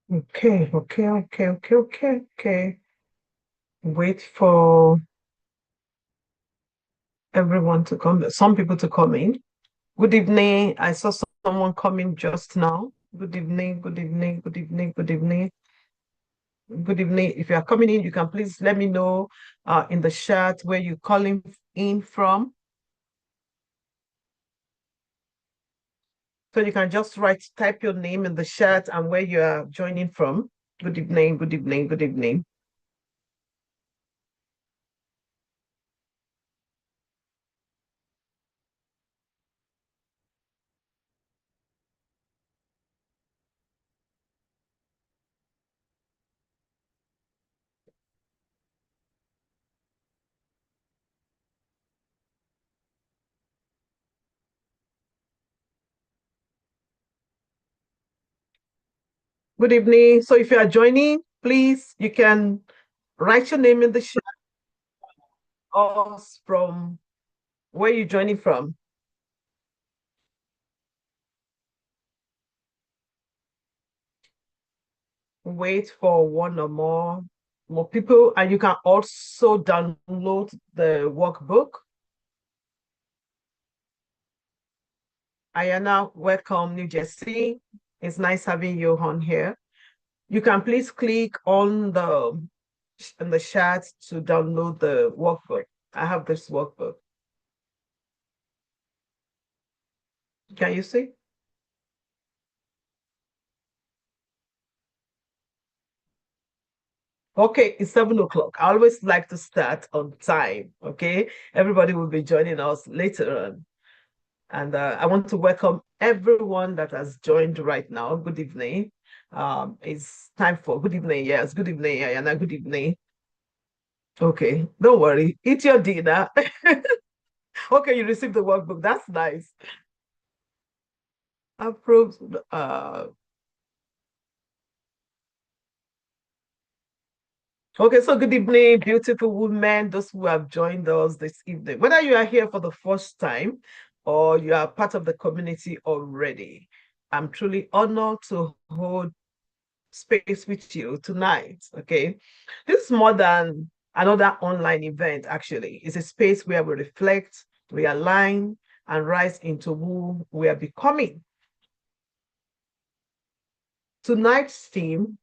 Okay, okay, okay, okay, okay, okay. Wait for everyone to come, some people to come in. Good evening. I saw someone coming just now. Good evening, good evening, good evening, good evening, good evening. If you are coming in, you can please let me know in the chat where you're calling in from. So you can just type your name in the chat and where you are joining from. Good evening, good evening, good evening. Good evening. So if you are joining, please, you can write your name in the chat or from where you're joining from. Wait for one or more people, and you can also download the workbook. Ayana, welcome, New Jersey. It's nice having you on here. You can please click on the in the chat to download the workbook. I have this workbook. Can you see? Okay, it's 7 o'clock. I always like to start on time. Okay, everybody will be joining us later on. And I want to welcome everyone that has joined right now. Good evening. It's time for good evening. Yes, good evening, Ayana. Good evening. Okay, don't worry. Eat your dinner. Okay, you received the workbook. That's nice. Approved. Okay, so good evening, beautiful women, those who have joined us this evening. Whether you are here for the first time or you are part of the community already, I'm truly honored to hold space with you tonight. Okay, this is more than another online event, actually. It's a space where we reflect, realign, and rise into who we are becoming. Tonight's theme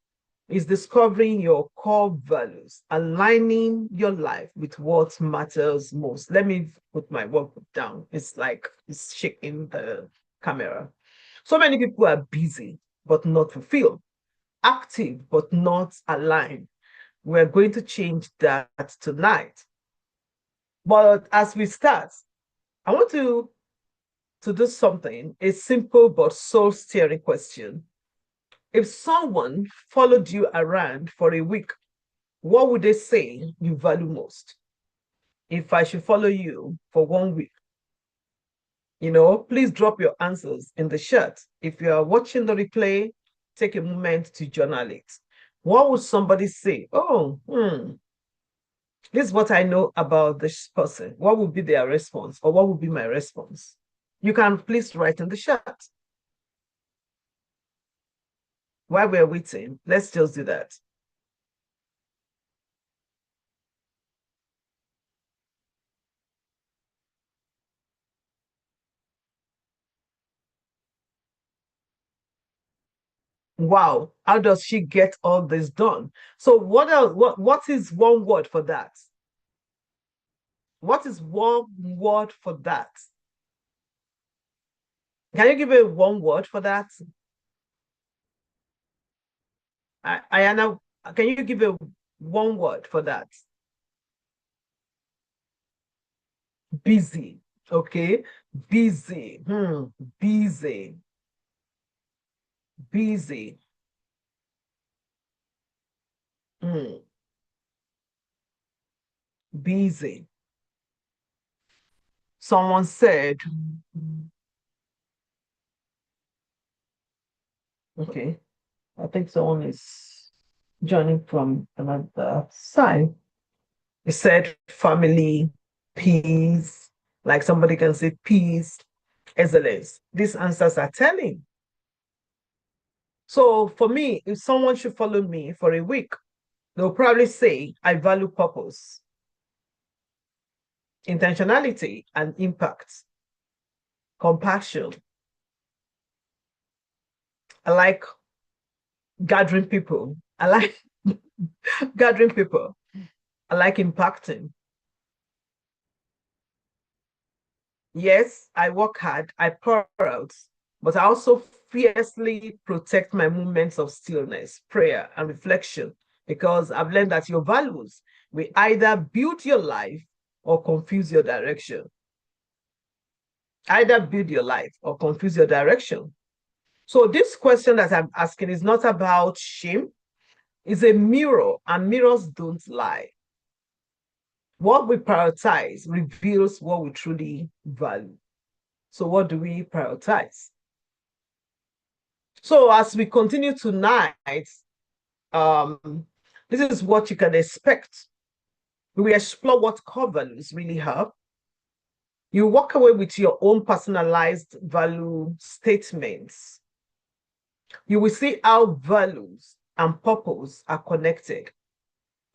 is discovering your core values, aligning your life with what matters most. Let me put my workbook down. It's like it's shaking the camera. So many people are busy but not fulfilled, active but not aligned. We're going to change that tonight. But as we start, I want to do something, a simple but soul steering question. If someone followed you around for a week, what would they say you value most? If I should follow you for 1 week, please drop your answers in the chat. If you are watching the replay, take a moment to journal it. What would somebody say? Oh, this is what I know about this person. What would be their response, or what would be my response? You can please write in the chat. While we're waiting, let's just do that. Wow, how does she get all this done? So what else? What is one word for that? What is one word for that? Can you give me one word for that? Ayana, can you give a one word for that? Busy. Okay. Busy. Busy. Busy. Hmm. Busy. Someone said, okay, I think someone is joining from another side. He said family, peace, like somebody can say peace, excellence. These answers are telling. So for me, if someone should follow me for a week, they'll probably say, I value purpose, intentionality, and impact, compassion. I like gathering people. I like gathering people. I like impacting. Yes, I work hard, I pour out, but I also fiercely protect my moments of stillness, prayer, and reflection because I've learned that your values will either build your life or confuse your direction. Either build your life or confuse your direction. So, this question that I'm asking is not about shame, it's a mirror, and mirrors don't lie. What we prioritize reveals what we truly value. So, what do we prioritize? So as we continue tonight, um, this is what you can expect. We will explore what core values really have. You walk away with your own personalized value statements. You will see how values and purpose are connected.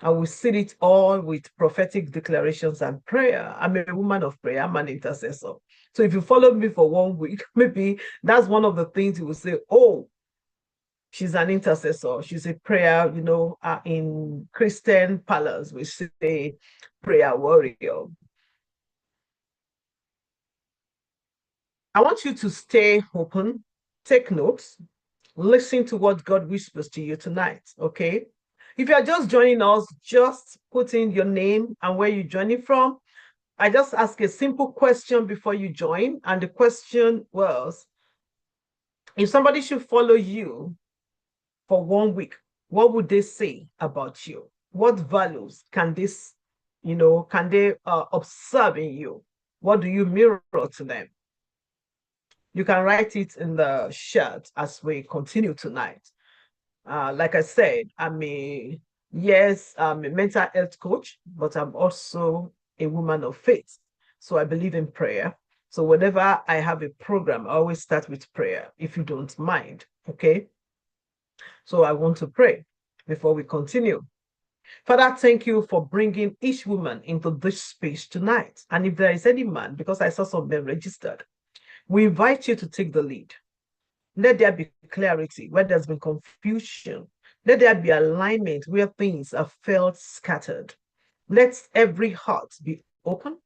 I will see it all with prophetic declarations and prayer. I'm a woman of prayer, I'm an intercessor. So if you follow me for 1 week, maybe that's one of the things you will say, oh, she's an intercessor. She's a prayer, in Christian palace, we say prayer warrior. I want you to stay open, take notes, listen to what God whispers to you tonight, okay? If you're just joining us, just put in your name and where you're joining from. I just ask a simple question before you join. And the question was, if somebody should follow you for 1 week, what would they say about you? What values can can they observe in you? What do you mirror to them? You can write it in the chat as we continue tonight. Like I said, I'm a mental health coach, but I'm also a woman of faith. So I believe in prayer. So whenever I have a program, I always start with prayer, if you don't mind. Okay. So I want to pray before we continue. Father, thank you for bringing each woman into this space tonight. And if there is any man, because I saw some men registered, we invite you to take the lead. Let there be clarity where there's been confusion. Let there be alignment where things are felt scattered. Let every heart be open,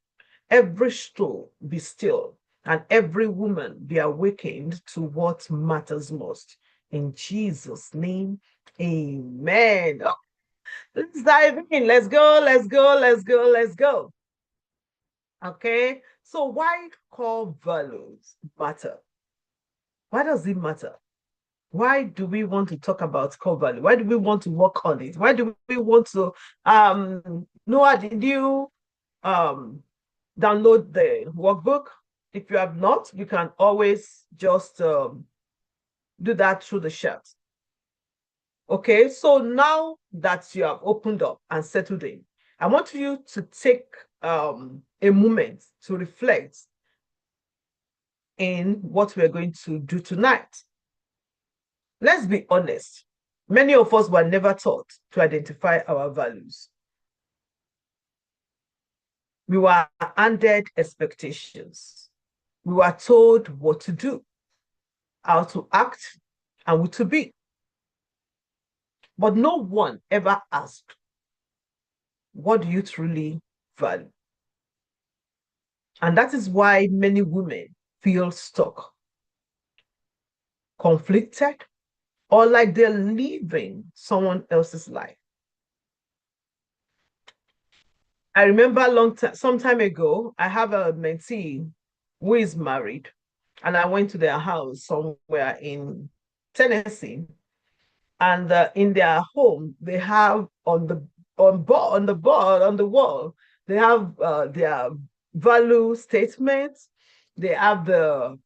every soul be still, and every woman be awakened to what matters most. In Jesus' name, amen. Let's dive in. Let's go, let's go, let's go, let's go. Okay. So why core values matter? Why does it matter? Why do we want to talk about core value? Why do we want to work on it? Why do we want to Noah, did you download the workbook? If you have not, you can always just do that through the chat. Okay, so now that you have opened up and settled in, I want you to take a moment to reflect in what we're going to do tonight. Let's be honest. Many of us were never taught to identify our values. We were handed expectations. We were told what to do, how to act, and what to be. But no one ever asked, what do you truly value? And that is why many women feel stuck, conflicted, or like they're living someone else's life. I remember some time ago, I have a mentee who is married, and I went to their house somewhere in Tennessee, and in their home they have on the board on the wall they have their value statements. They have the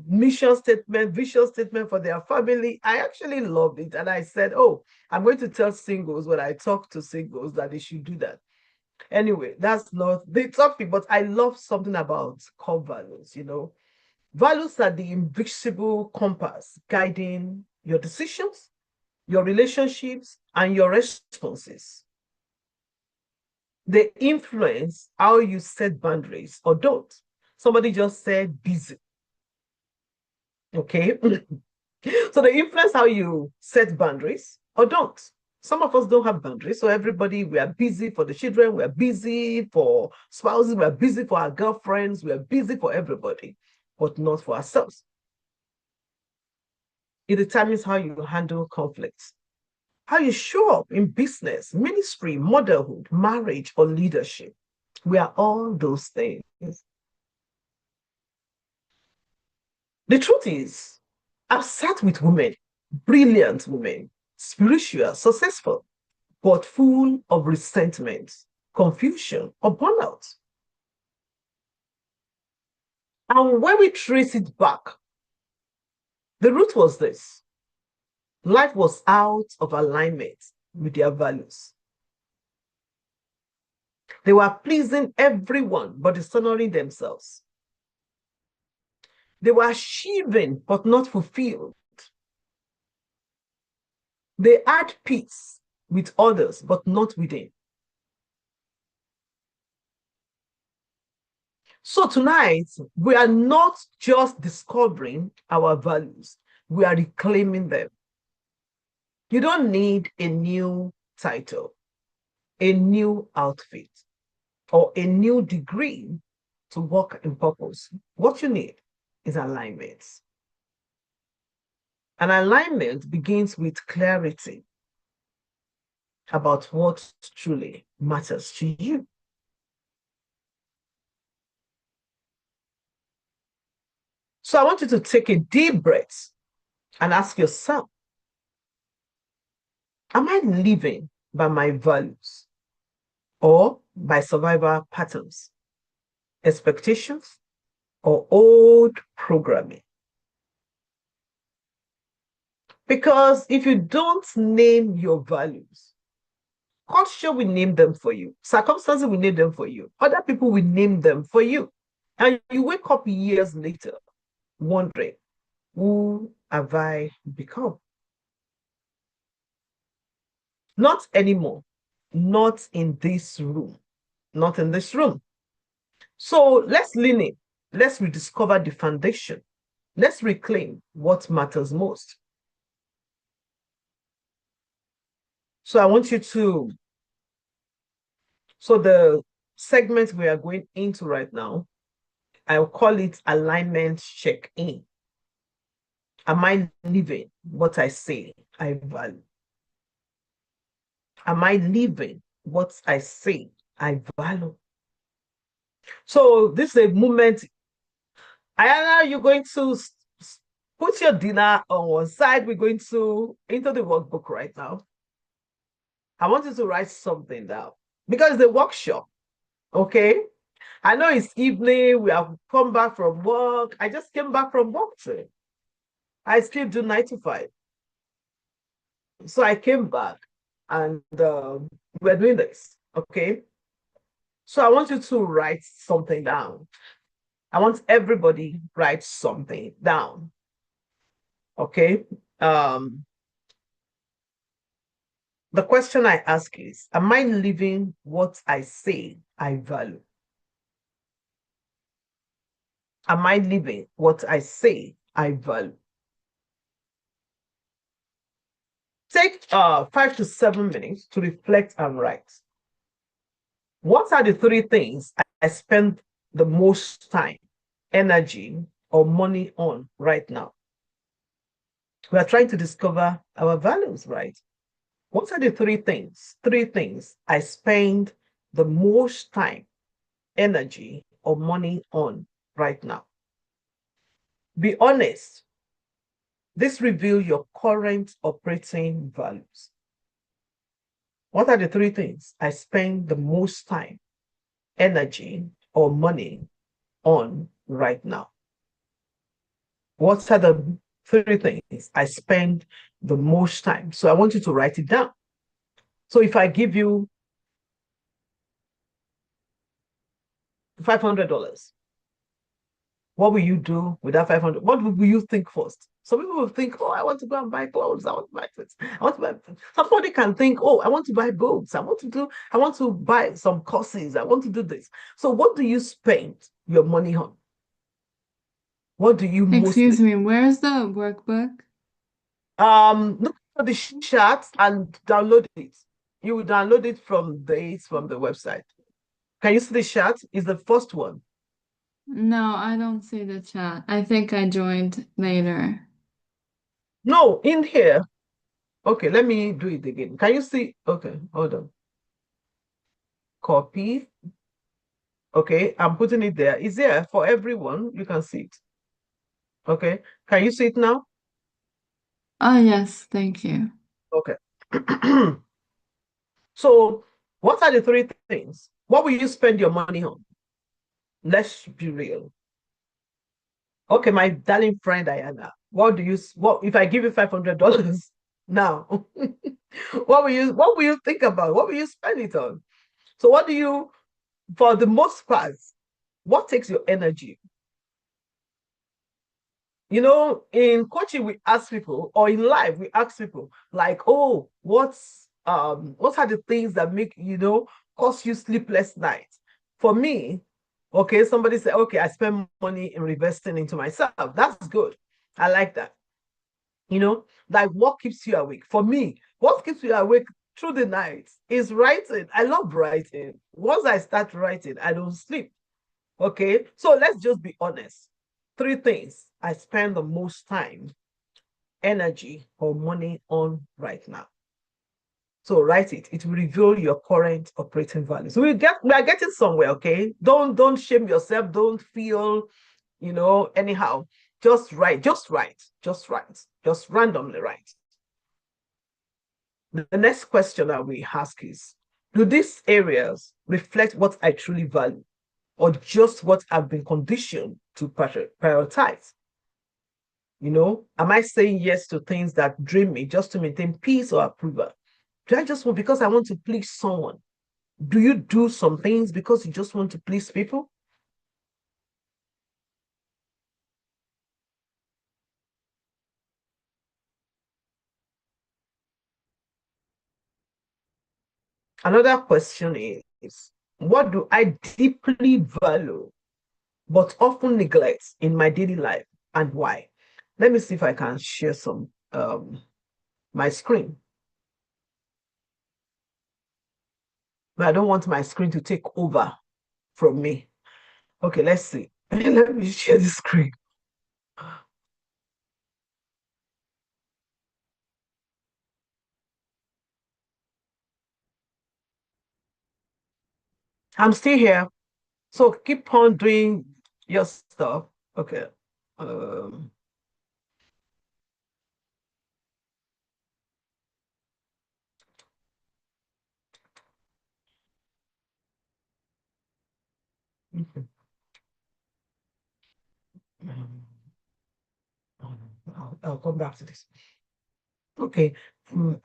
mission statement, vision statement for their family. I actually loved it, and I said, oh, I'm going to tell singles when I talk to singles that they should do that. Anyway, that's not the topic, but I love something about core values. Values are the invisible compass guiding your decisions, your relationships, and your responses. They influence how you set boundaries or don't. Somebody just said busy. Okay. So they influence how you set boundaries or don't. Some of us don't have boundaries. So everybody, we are busy for the children, we are busy for spouses, we are busy for our girlfriends, we are busy for everybody, but not for ourselves. It determines how you handle conflicts, how you show up in business, ministry, motherhood, marriage, or leadership. We are all those things. The truth is, I've sat with women, brilliant women, spiritual, successful, but full of resentment, confusion, or burnout. And when we trace it back, the root was this: life was out of alignment with their values. They were pleasing everyone but dishonoring themselves. They were achieving but not fulfilled. They had peace with others but not within. So tonight, we are not just discovering our values, we are reclaiming them. You don't need a new title, a new outfit, or a new degree to walk in purpose. What you need is alignment. And alignment begins with clarity about what truly matters to you. So I want you to take a deep breath and ask yourself, am I living by my values or by survival patterns, expectations, or old programming? Because if you don't name your values, culture will name them for you, circumstances will name them for you, other people will name them for you. And you wake up years later wondering, who have I become? Not anymore. Not in this room. Not in this room. So let's lean in. Let's rediscover the foundation. Let's reclaim what matters most. So I want you to, so the segment we are going into right now, I'll call it alignment check-in. Am I living what I say I value? Am I living what I say I value? So this is a moment. Ayana, you're going to put your dinner on one side. We're going to into the workbook right now. I want you to write something down because it's a workshop. Okay. I know it's evening. We have come back from work. I just came back from work today. I still do 9 to 5. So I came back and we're doing this. Okay. So I want you to write something down. I want everybody write something down. Okay. The question I ask is, am I living what I say I value? Am I living what I say I value? Take 5 to 7 minutes to reflect and write. What are the three things I spend the most time, energy, or money on right now? We are trying to discover our values, right? What are the three things? Three things I spend the most time, energy, or money on right now. Be honest. This reveals your current operating values. What are the three things I spend the most time, energy, or money on right now? What are the three things I spend the most time? So I want you to write it down. So if I give you $500, what will you do with that 500? What will you think first? Some people will think, oh, I want to go and buy clothes. I want to buy this. I want to buy. Somebody can think, oh, I want to buy books. I want to buy some courses. I want to do this. So what do you spend your money on? What do you Excuse mostly? me, where's the workbook? Look for the chart and download it. You will download it from the website. Can you see the chart? Is the first one. No, I don't see the chat. I think I joined later. No, in here. Okay, let me do it again. Can you see? Okay, hold on. Copy. Okay, I'm putting it there. It's there for everyone. You can see it. Okay, can you see it now? Oh, yes, thank you. Okay. So, what are the three things? What will you spend your money on? Let's be real. Okay, my darling friend Diana, what if I give you $500 now? What will you think about? What will you spend it on? So what do you, for the most part, what takes your energy? In coaching, we ask people, or in life, we ask people, like, oh, what are the things that make, cause you sleepless nights? For me, okay, somebody said, okay, I spend money in investing into myself. That's good. I like that. Like what keeps you awake? For me, what keeps you awake through the night is writing. I love writing. Once I start writing, I don't sleep. Okay, so let's just be honest. Three things I spend the most time, energy, or money on right now. So write it. It will reveal your current operating values. We are getting somewhere, okay? Don't shame yourself. Don't feel, anyhow. Just write. Just write. Just write. Just randomly write. The next question that we ask is, do these areas reflect what I truly value or just what I've been conditioned to prioritize? Am I saying yes to things that drain me just to maintain peace or approval? Do I just want because I want to please someone? Do you do some things because you just want to please people? Another question is, what do I deeply value but often neglect in my daily life and why? Let me see if I can share some my screen. But I don't want my screen to take over from me. Okay, let's see. Let me share the screen. I'm still here. So keep on doing your stuff. Okay. Um, I'll come back to this. Okay.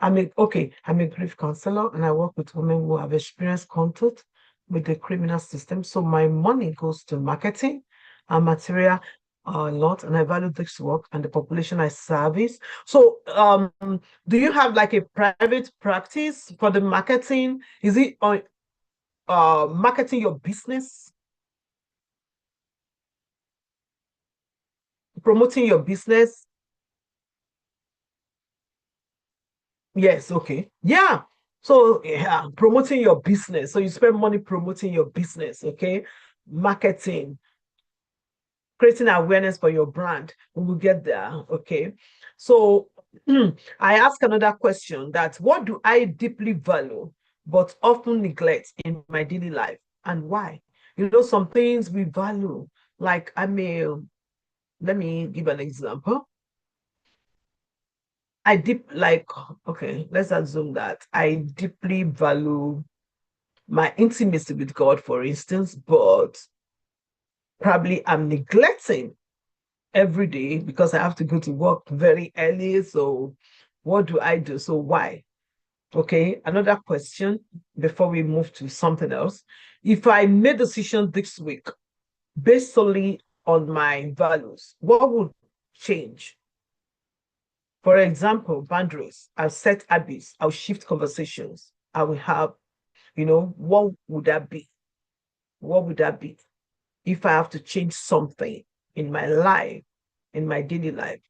I'm a grief counselor and I work with women who have experienced contact with the criminal system. So my money goes to marketing and material a lot, and I value this work and the population I service. So do you have like a private practice for the marketing? Is it on marketing your business, promoting your business? Yes, okay. Yeah. So yeah, promoting your business. So you spend money promoting your business, okay? Marketing, creating awareness for your brand. We will get there, okay? So I ask another question, that what do I deeply value but often neglect in my daily life, and why? You know, some things we value, like let me give an example. I deep like okay, let's assume that I deeply value my intimacy with God, for instance, but probably I'm neglecting every day because I have to go to work very early. So what do I do? So why? Okay, another question before we move to something else. If I made decisions this week based solely on my values, what would change? For example, boundaries. I'll set habits. I'll shift conversations. I will have, what would that be? What would that be if I have to change something in my life, in my daily life?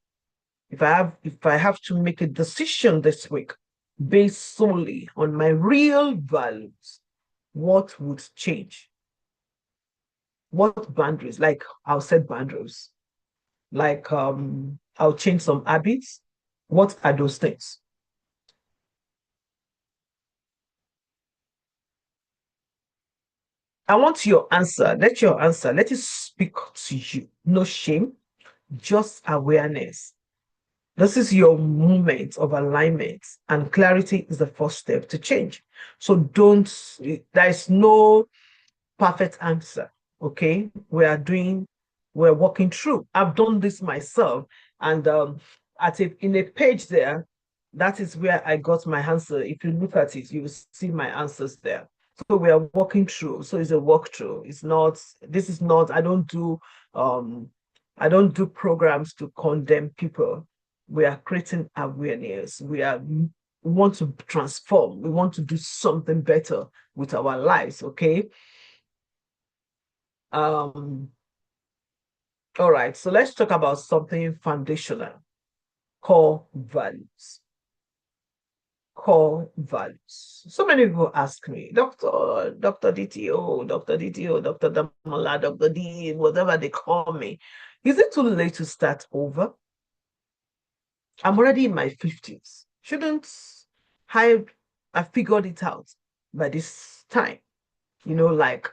If I have to make a decision this week based solely on my real values, what would change? What boundaries? Like I'll set boundaries. Like I'll change some habits. What are those things? I want your answer. Let your answer. Let it speak to you. No shame, just awareness. This is your moment of alignment, and clarity is the first step to change. So don't, there is no perfect answer. Okay. We're walking through. I've done this myself. And in a page there, that is where I got my answer. If you look at it, you will see my answers there. So we are walking through. So it's a walkthrough. This is not, um I don't do programs to condemn people. We are creating awareness. We want to transform. We want to do something better with our lives. Okay. Um, all right, so let's talk about something foundational, core values. Core values. So many people ask me, Dr. DTO, Dr. DTO, Dr. Damola, Dr. D, whatever they call me. Is it too late to start over? I'm already in my 50s. Shouldn't I have figured it out by this time? Like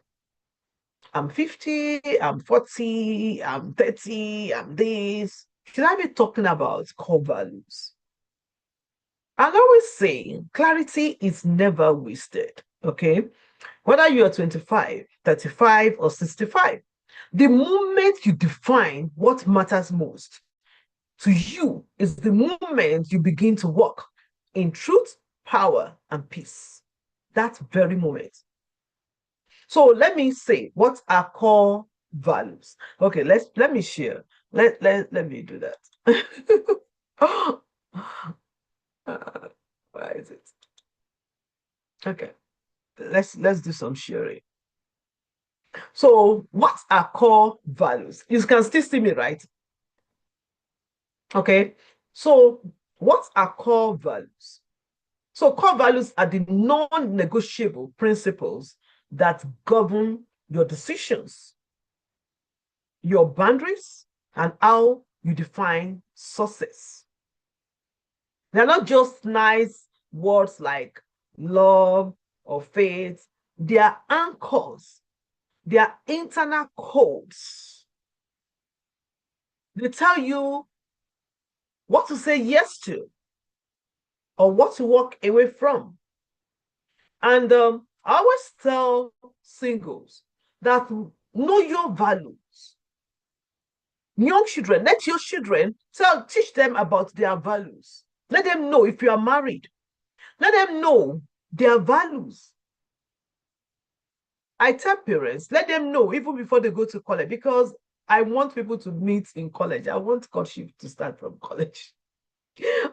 I'm 50, I'm 40, I'm 30, I'm this. Should I be talking about core values? I always say clarity is never wasted. Okay. Whether you are 25, 35, or 65, the moment you define what matters most to you is the moment you begin to walk in truth, power, and peace. That very moment. So let me say what are core values. Okay, let me share. Let me do that. Why is it? Okay, let's do some sharing. So what are core values? You can still see me, right? Okay. So what are core values? So core values are the non-negotiable principles that govern your decisions, your boundaries, and how you define success. They're not just nice words like love or faith. They are anchors. They are internal codes. They tell you what to say yes to or what to walk away from. And I always tell singles that know your values. Young children, let your children teach them about their values. Let them know if you are married. Let them know their values. I tell parents, let them know even before they go to college, because I want people to meet in college. I want courtship to start from college.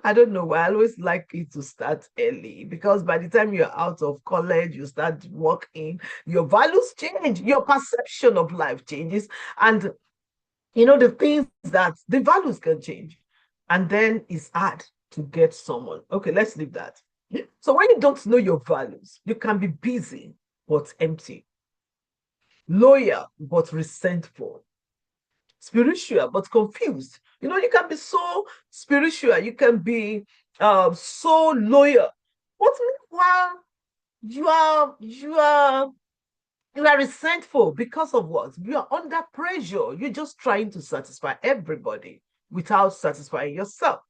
I don't know why. I always like it to start early, because by the time you're out of college, you start working, your values change, your perception of life changes. And the things that the values can change. And then it's hard. to get someone. Okay, let's leave that. So when you don't know your values, you can be busy but empty, loyal but resentful, spiritual but confused. You can be so spiritual, you can be so loyal. But meanwhile, you are resentful because of what? You are under pressure. You're just trying to satisfy everybody without satisfying yourself.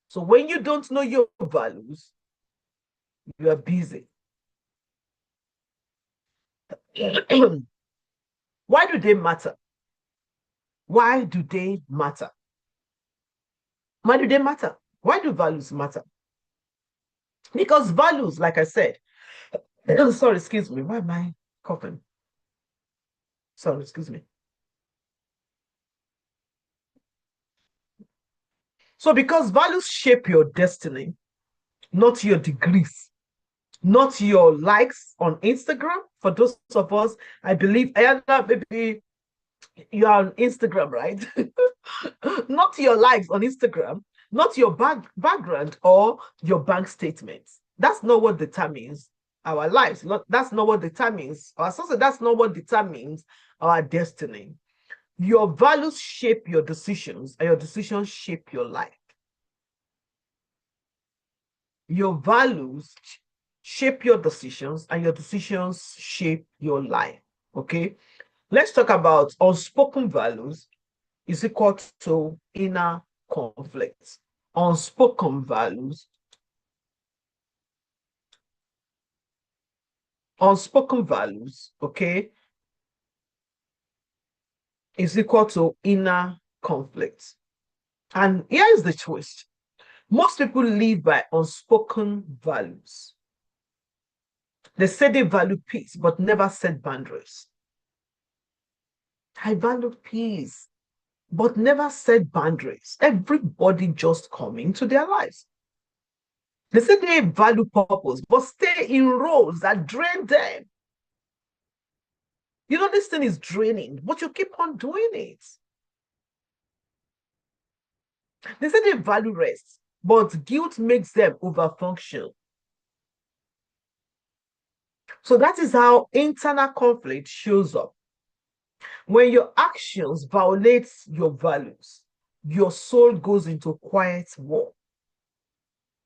So when you don't know your values, you are busy. Why do they matter? Why do they matter? Why do they matter? Why do values matter? Because values, like I said, sorry, excuse me. Why am I coughing? Sorry, excuse me. So because values shape your destiny, not your degrees, not your likes on Instagram. For those of us, I believe, Ayana, maybe you are on Instagram, right? Not your likes on Instagram, not your background or your bank statements. That's not what determines our lives. That's not what determines our success. That's not what determines our destiny. Your values shape your decisions, and your decisions shape your life. Your values shape your decisions, and your decisions shape your life. Okay, let's talk about unspoken values is equal to inner conflict. Unspoken values, okay, is equal to inner conflict. And here is the twist. Most people live by unspoken values. They say they value peace, but never set boundaries. I value peace, but never set boundaries. Everybody just come into their lives. They say they value purpose, but stay in roles that drain them. This thing is draining, but you keep on doing it. They say they value rest, but guilt makes them overfunction. So that is how internal conflict shows up. When your actions violate your values, your soul goes into quiet war.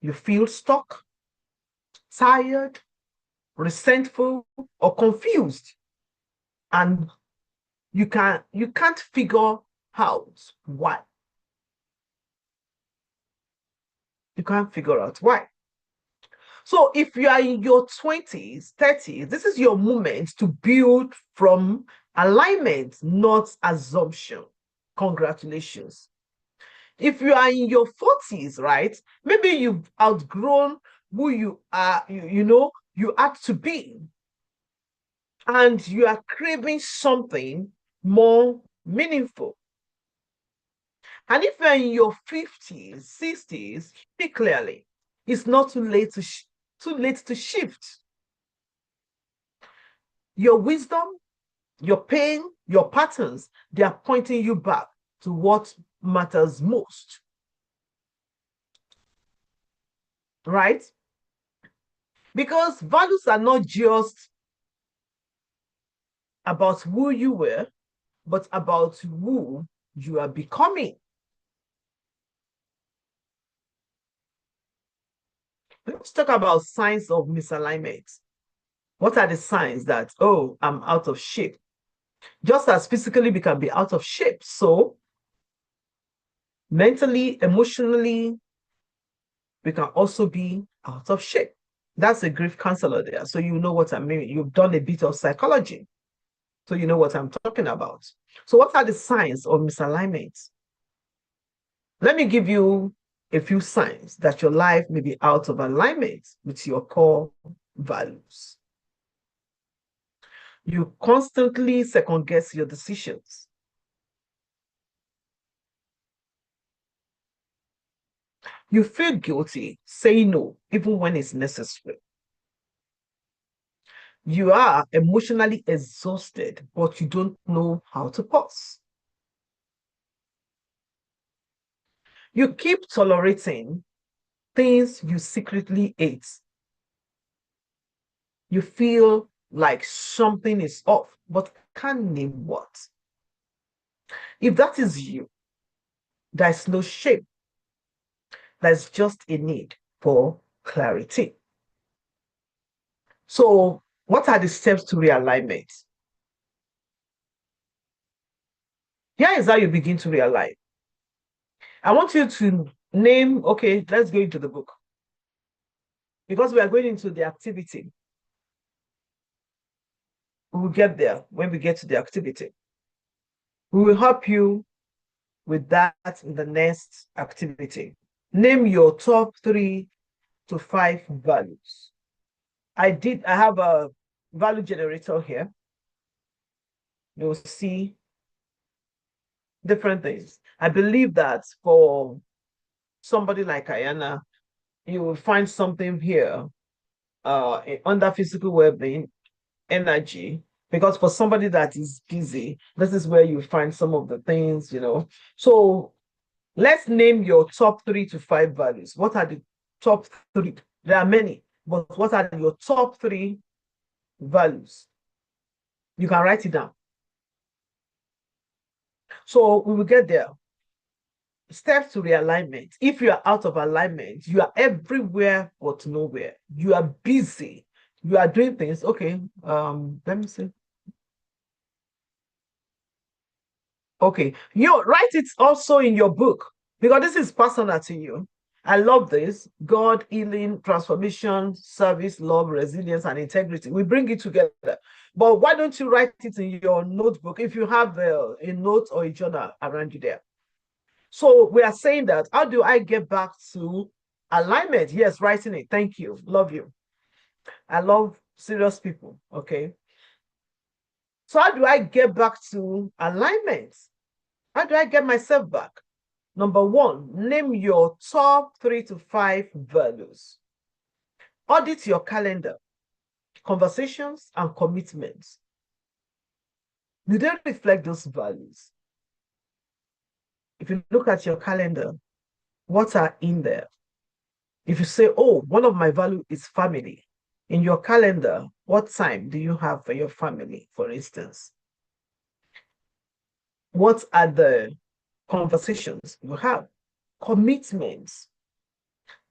You feel stuck, tired, resentful, or confused, and you can't figure out why. You can't figure out why. So if you are in your 20s, 30s, this is your moment to build from alignment, not assumption. Congratulations. If you are in your 40s, right? Maybe you've outgrown who you are, you had to be, and you are craving something more meaningful. And if you're in your 50s, 60s, speak clearly. It's not too late to shift. Your wisdom, your pain, your patterns, they are pointing you back to what matters most, right? Because values are not just about who you were, but about who you are becoming. Let's talk about signs of misalignment. What are the signs that, oh, I'm out of shape? Just as physically we can be out of shape, so mentally, emotionally, we can also be out of shape. That's a grief counselor there. So you know what I mean. You've done a bit of psychology. So you know what I'm talking about. So what are the signs of misalignment? Let me give you a few signs that your life may be out of alignment with your core values. You constantly second guess your decisions. You feel guilty saying no, even when it's necessary. You are emotionally exhausted, but you don't know how to pause. You keep tolerating things you secretly hate. You feel like something is off, but can't name what. If that is you, there's no shame. There's just a need for clarity. So, what are the steps to realignment? Here is how you begin to realign. I want you to name, okay, let's go into the book because we are going into the activity. We will get there when we get to the activity. We will help you with that in the next activity. Name your top 3 to 5 values. I have a value generator here. You'll see different things. I believe that for somebody like Ayana, you will find something here under physical well-being, energy, because for somebody that is busy, this is where you find some of the things. So let's name your top 3 to 5 values. What are the top 3? There are many, but what are your top 3 values? You can write it down. So we will get there. Steps to realignment. If you are out of alignment, you are everywhere but nowhere. You are busy. You are doing things. Okay. Let me see. Okay. You write it also in your book because this is personal to you. I love this. God, healing, transformation, service, love, resilience, and integrity. We bring it together. But why don't you write it in your notebook if you have a note or a journal around you there? So we are saying that, how do I get back to alignment? Yes, writing it. Thank you. Love you. I love serious people. Okay. So how do I get back to alignment? How do I get myself back? Number one, name your top 3 to 5 values. Audit your calendar, conversations, and commitments. Do they reflect those values? If you look at your calendar, what are in there? If you say, oh, one of my value is family, in your calendar, what time do you have for your family, for instance? What are the conversations you have? Commitments,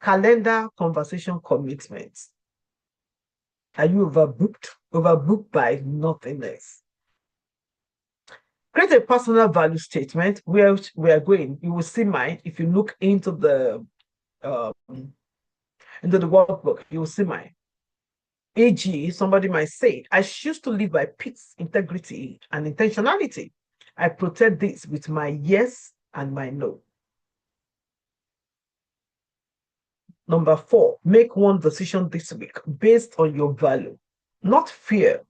calendar, conversation, commitments. Are you overbooked? Overbooked by nothing else. Create a personal value statement where we are going. You will see mine. If you look um, into the workbook, you will see mine. AG, somebody might say, I choose to live by peace, integrity, and intentionality. I protect this with my yes and my no. Number 4, make one decision this week based on your value, not fear,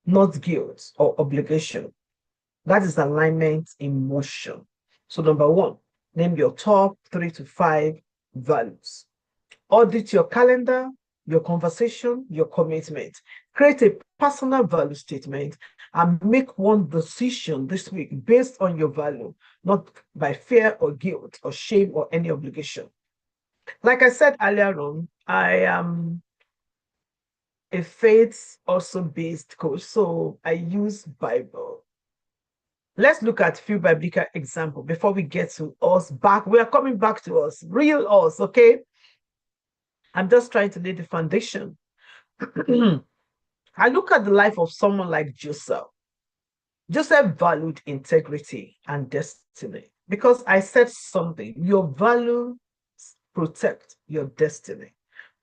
not guilt or obligation. That is alignment in motion. So, number 1, name your top 3 to 5 values. Audit your calendar, your conversation, your commitment. Create a personal value statement and make one decision this week based on your value, not by fear or guilt or shame or any obligation. Like I said earlier on, I am a faith also based coach, so I use Bible. Let's look at a few biblical examples before we get to us back. We are coming back to us, real us, okay? I'm just trying to lay the foundation. I look at the life of someone like Joseph. Joseph valued integrity and destiny because I said something. Your values protect your destiny,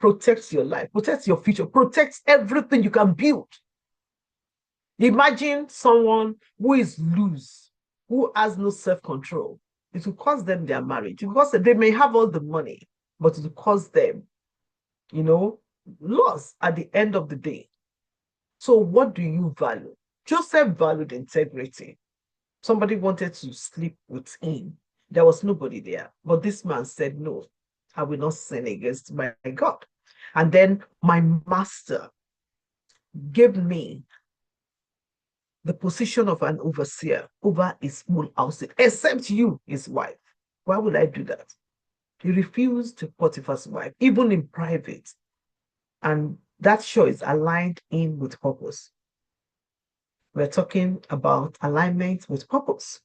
protects your life, protects your future, protects everything you can build. Imagine someone who is loose, who has no self-control. It will cost them their marriage because they may have all the money, but it will cost them, you know, loss at the end of the day. So what do you value? Joseph valued integrity. Somebody wanted to sleep with him. There was nobody there. But this man said, no, I will not sin against my God. And then my master gave me the position of an overseer over his small house, except you, his wife. Why would I do that? He refused to Potiphar's wife, even in private. And that show is aligned in with purpose. We're talking about alignment with purpose.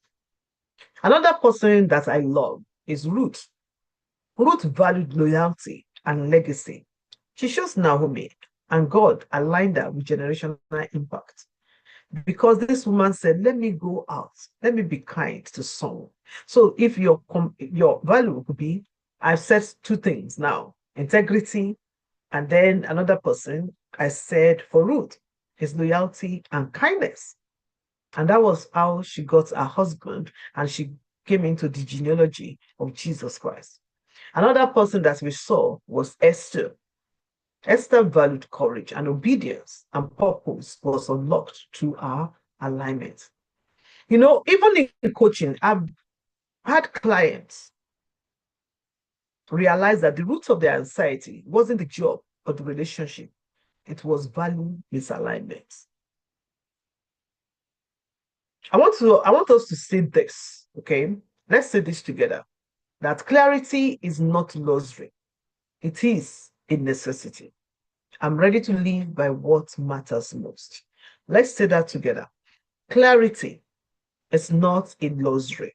Another person that I love is Ruth. Ruth valued loyalty and legacy. She chose Naomi, and God aligned her with generational impact. Because this woman said, let me go out, let me be kind to someone. So if your value could be, I've said two things now: integrity, and then another person I said for Ruth, his loyalty and kindness. And that was how she got her husband, and she came into the genealogy of Jesus Christ. Another person that we saw was Esther. Esther valued courage and obedience, and purpose was unlocked through our alignment. Even in coaching, I've had clients realize that the root of their anxiety wasn't the job or the relationship, it was value misalignment. I want us to say this, okay? Let's say this together. That clarity is not luxury, it is a necessity. I'm ready to live by what matters most. Let's say that together. Clarity is not a luxury,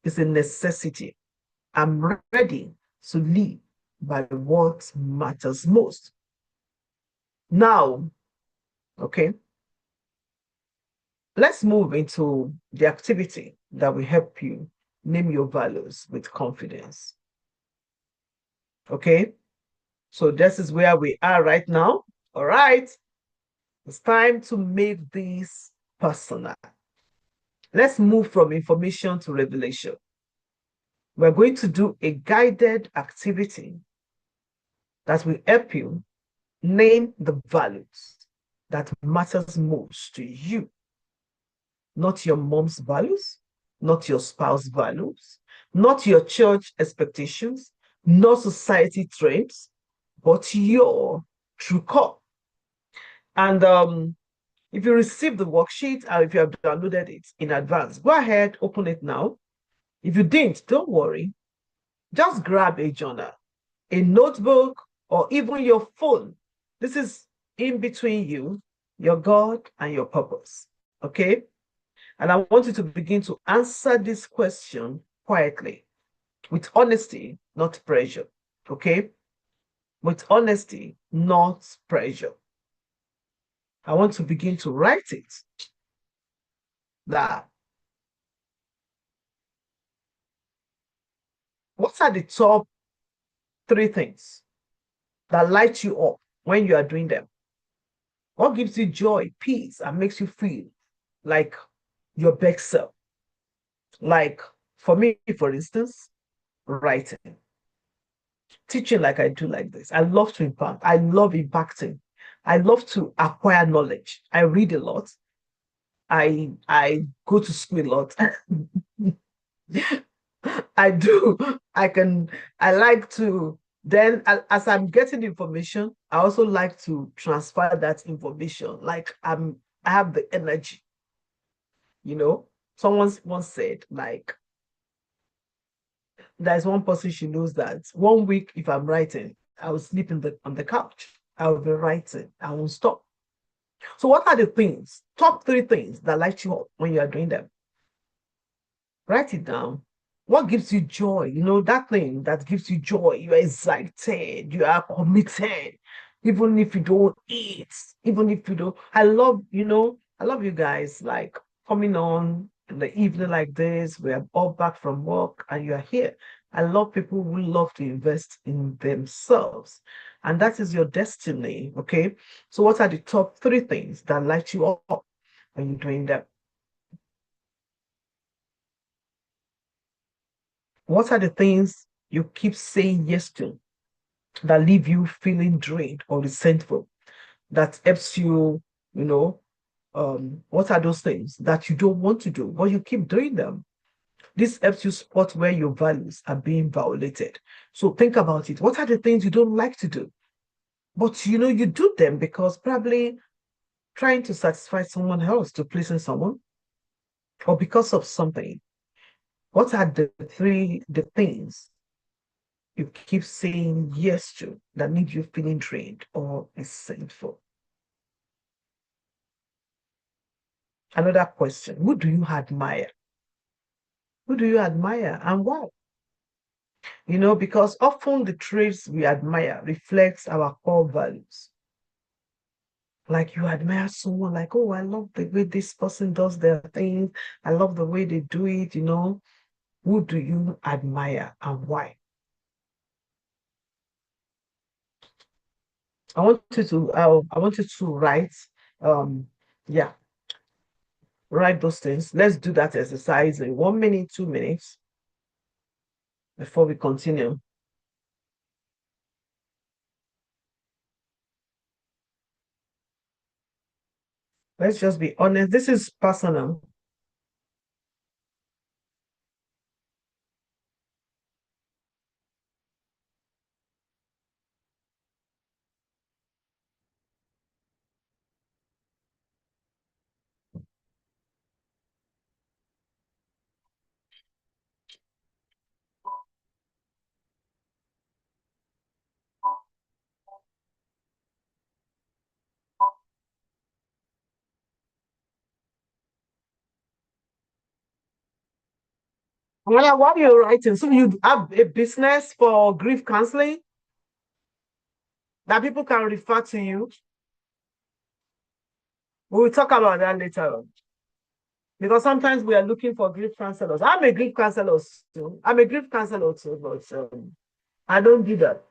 it's a necessity. I'm ready to live by what matters most. Now, okay, let's move into the activity that will help you name your values with confidence. Okay, so this is where we are right now. All right, it's time to make this personal. Let's move from information to revelation. We're going to do a guided activity that will help you name the values that matters most to you. Not your mom's values, not your spouse's values, not your church expectations, not society trends, but your true core. And if you received the worksheet or if you have downloaded it in advance, go ahead, open it now. If you didn't, don't worry. Just grab a journal, a notebook, or even your phone. This is in between you, your God, and your purpose. Okay? And I want you to begin to answer this question quietly, with honesty, not pressure. Okay? With honesty, not pressure. I want to begin to write it. That what are the top three things that light you up when you are doing them? What gives you joy, peace, and makes you feel like your best self? Like for me, for instance, writing, teaching like I do like this. I love to impact. I love impacting. I love to acquire knowledge. I read a lot. I go to school a lot. I do. I can. I like to. Then, as I'm getting information, I also like to transfer that information. Like I have the energy. You know, someone once said, like, there's one person she knows that one week if I'm writing, I will sleep on the couch. I will be writing. I won't stop. So, what are the things? Top three things that light you up when you are doing them? Write it down. What gives you joy? That thing that gives you joy. You are excited. You are committed. Even if you don't eat, even if you don't. I love you guys like coming on in the evening like this. We are all back from work and you are here. I love people who love to invest in themselves. And that is your destiny. Okay. So, what are the top three things that light you up when you're doing that? What are the things you keep saying yes to that leave you feeling drained or resentful? That helps you, you know, what are those things that you don't want to do, but you keep doing them? This helps you spot where your values are being violated. So think about it. What are the things you don't like to do? But you do them because probably trying to satisfy someone else to pleasing someone or because of something. What are the things you keep saying yes to that need you feeling drained or is sinful? Another question, who do you admire? Who do you admire and why? Because often the traits we admire reflects our core values. Like you admire someone, like, oh, I love the way this person does their things. I love the way they do it. Who do you admire and why? I want you to write, um, yeah, write those things. Let's do that exercise in 1 minute, 2 minutes before we continue. Let's just be honest. This is personal. Well, what are you writing? So you have a business for grief counseling that people can refer to you. We will talk about that later on. Because sometimes we are looking for grief counselors. I'm a grief counselor too. I'm a grief counselor too, but I don't do that.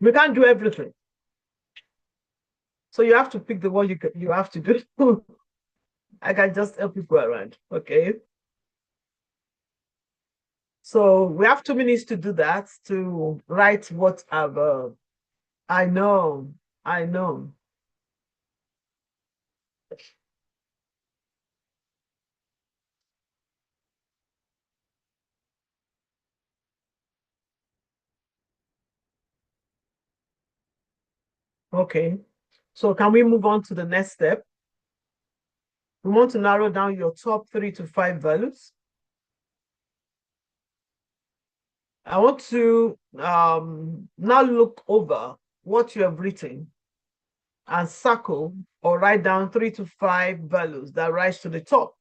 We can't do everything. So you have to pick the one you have to do. I can just help people around. Okay. So we have 2 minutes to do that, to write what I've I know. I know. Okay. So can we move on to the next step? We want to narrow down your top 3 to 5 values. I want to now look over what you have written and circle or write down 3 to 5 values that rise to the top.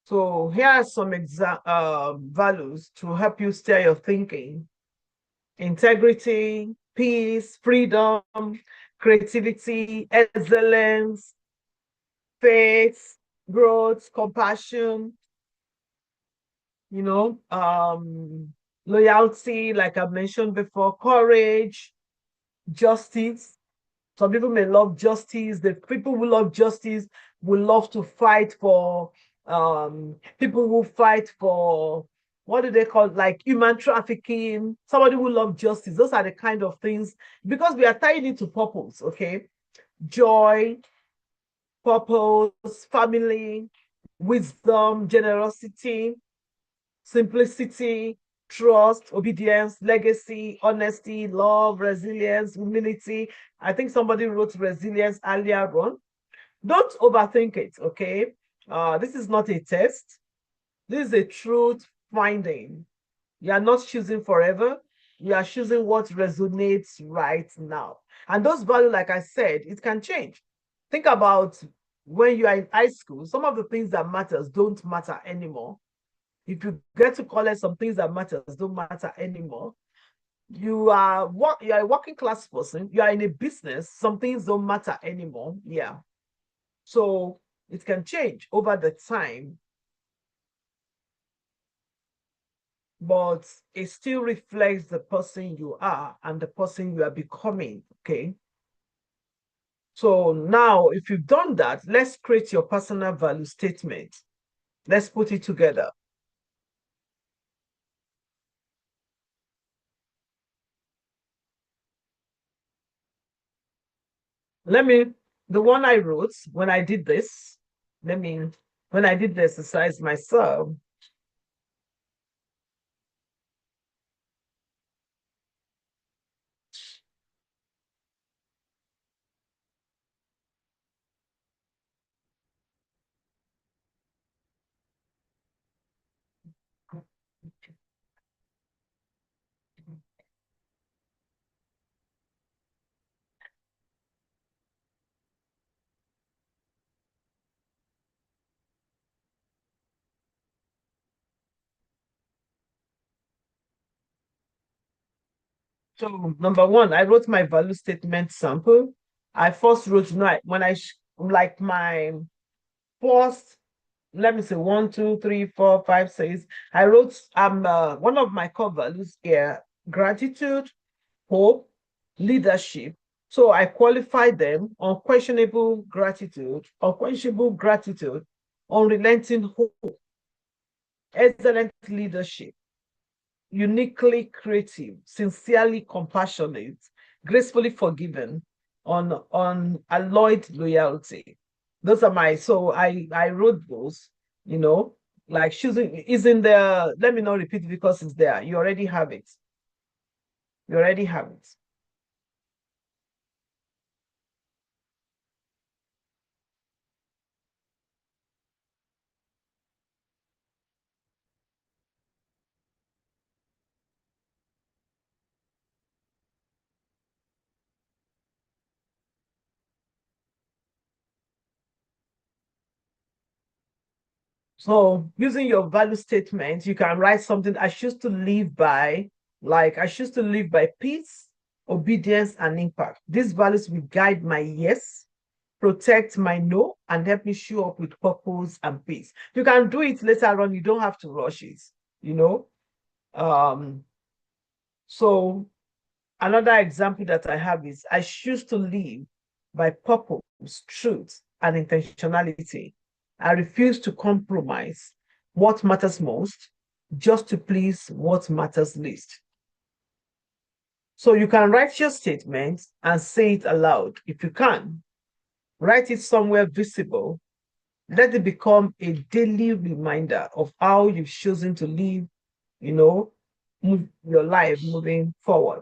So here are some values to help you steer your thinking: integrity, peace, freedom, creativity, excellence, faith, growth, compassion, you know, loyalty, like I mentioned before, courage, justice. Some people may love justice. The people who love justice will love to fight for people who fight for, what do they call it? Like human trafficking, somebody who loves justice. Those are the kind of things, because we are tying into purpose, okay? Joy, purpose, family, wisdom, generosity, simplicity, trust, obedience, legacy, honesty, love, resilience, humility. I think somebody wrote resilience earlier on. Don't overthink it, okay? This is not a test. This is a truth finding. You are not choosing forever. You are choosing what resonates right now. And those values, like I said, it can change. Think about when you are in high school, some of the things that matters don't matter anymore. If you get to college, some things that matters don't matter anymore. You are a working class person, you are in a business, some things don't matter anymore. Yeah. So it can change over the time, but it still reflects the person you are and the person you are becoming. Okay. So now, if you've done that, let's create your personal value statement. Let's put it together. Let me, the one I wrote when I did this, let me, when I did the exercise myself, So number one, I wrote my value statement sample. I first wrote, when like my first, let me say 1, 2, 3, 4, 5, 6. I wrote one of my core values here: gratitude, hope, leadership. So I qualified them: unquestionable gratitude, unrelenting hope, excellent leadership, uniquely creative, sincerely compassionate, gracefully forgiven, on unalloyed loyalty. Those are my, so I wrote those, you know, like choosing is in there. Let me not repeat it because it's there. You already have it. You already have it. So using your value statement, you can write something: I choose to live by, like, I choose to live by peace, obedience, and impact. These values will guide my yes, protect my no, and help me show up with purpose and peace. You can do it later on. You don't have to rush it, you know. Um, so another example that I have is: I choose to live by purpose, truth, and intentionality. I refuse to compromise what matters most just to please what matters least. So you can write your statement and say it aloud. If you can, write it somewhere visible. Let it become a daily reminder of how you've chosen to live, you know, move your life moving forward.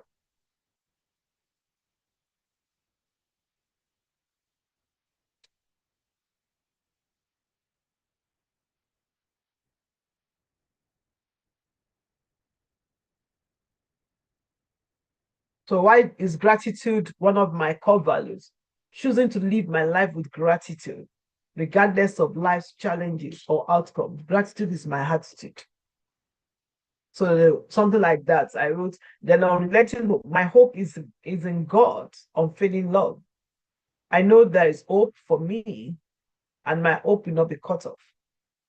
So why is gratitude one of my core values? Choosing to live my life with gratitude, regardless of life's challenges or outcomes. Gratitude is my attitude. So something like that. I wrote, then on letting hope. My hope is in God, unfailing love. I know there is hope for me, and my hope will not be cut off.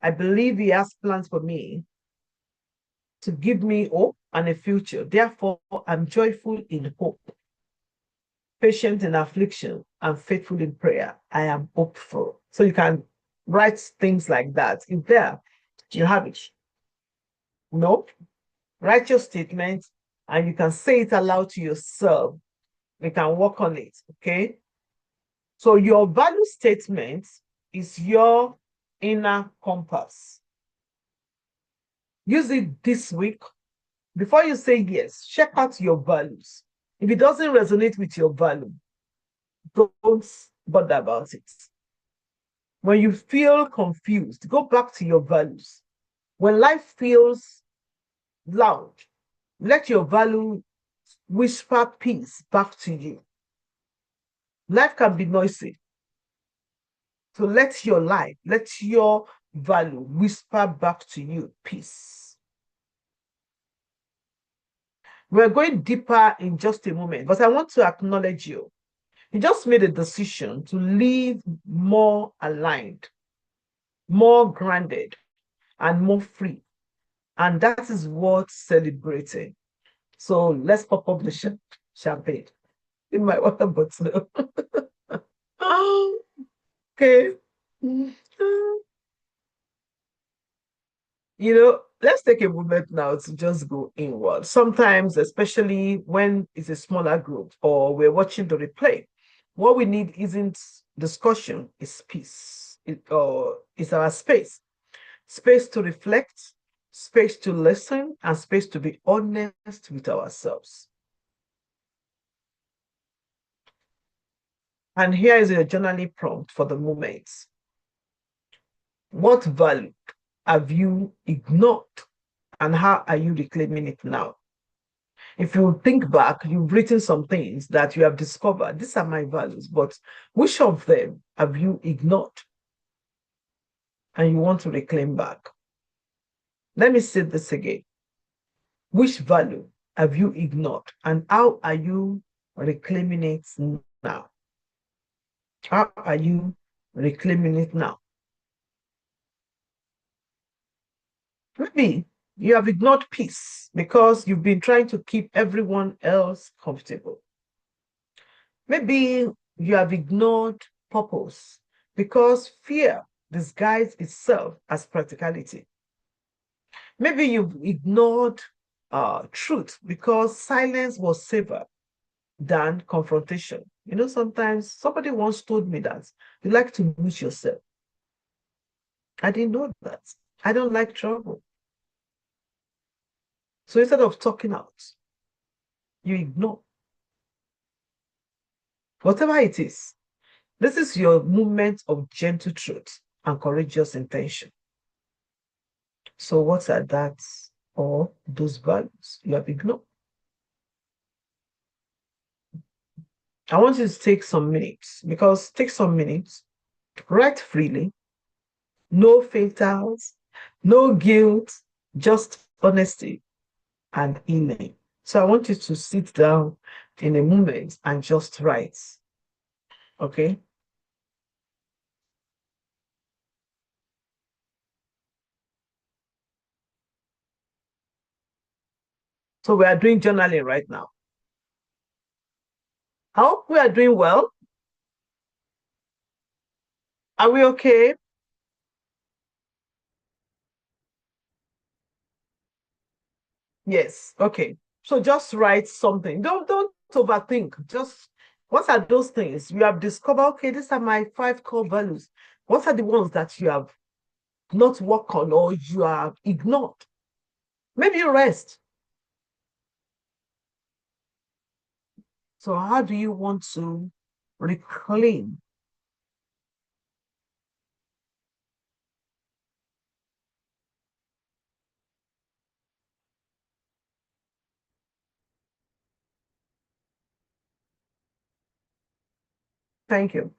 I believe He has plans for me to give me hope and a future. Therefore, I'm joyful in hope, patient in affliction, and faithful in prayer. I am hopeful. So you can write things like that. If there, you have it. No, write your statement and you can say it aloud to yourself. We can work on it. Okay. So your value statement is your inner compass. Use it this week. Before you say yes, check out your values. If it doesn't resonate with your value, don't bother about it. When you feel confused, go back to your values. When life feels loud, let your value whisper peace back to you. Life can be noisy. So let your value whisper back to you peace. We're going deeper in just a moment, but I want to acknowledge you. You just made a decision to live more aligned, more grounded, and more free. And that is worth celebrating. So let's pop up the champagne in my water bottle. Okay. Let's take a moment now to just go inward. Sometimes, especially when it's a smaller group or we're watching the replay, what we need isn't discussion, it's peace. Or it's our space to reflect, space to listen, and space to be honest with ourselves. And here is a journaling prompt for the moment. What value have you ignored, and how are you reclaiming it now? If you think back, you've written some things that you have discovered. These are my values, but which of them have you ignored and you want to reclaim back? Let me say this again. Which value have you ignored? And how are you reclaiming it now? How are you reclaiming it now? Maybe you have ignored peace because you've been trying to keep everyone else comfortable. Maybe you have ignored purpose because fear disguised itself as practicality. Maybe you've ignored truth because silence was safer than confrontation. You know, sometimes somebody once told me that you like to lose yourself. I didn't know that. I don't like trouble. So instead of talking out, you ignore whatever it is. This is your moment of gentle truth and courageous intention. So, what are that or those values you have ignored? I want you to take some minutes because take some minutes, write freely, no filters, no guilt, just honesty and healing. So I want you to sit down in a moment and just write. Okay. So we are doing journaling right now. I hope we are doing well. Are we okay? Yes. Okay. So just write something. Don't overthink. Just what are those things you have discovered? Okay, these are my 5 core values. What are the ones that you have not worked on or you have ignored? Maybe you rest. So how do you want to reclaim? Thank you.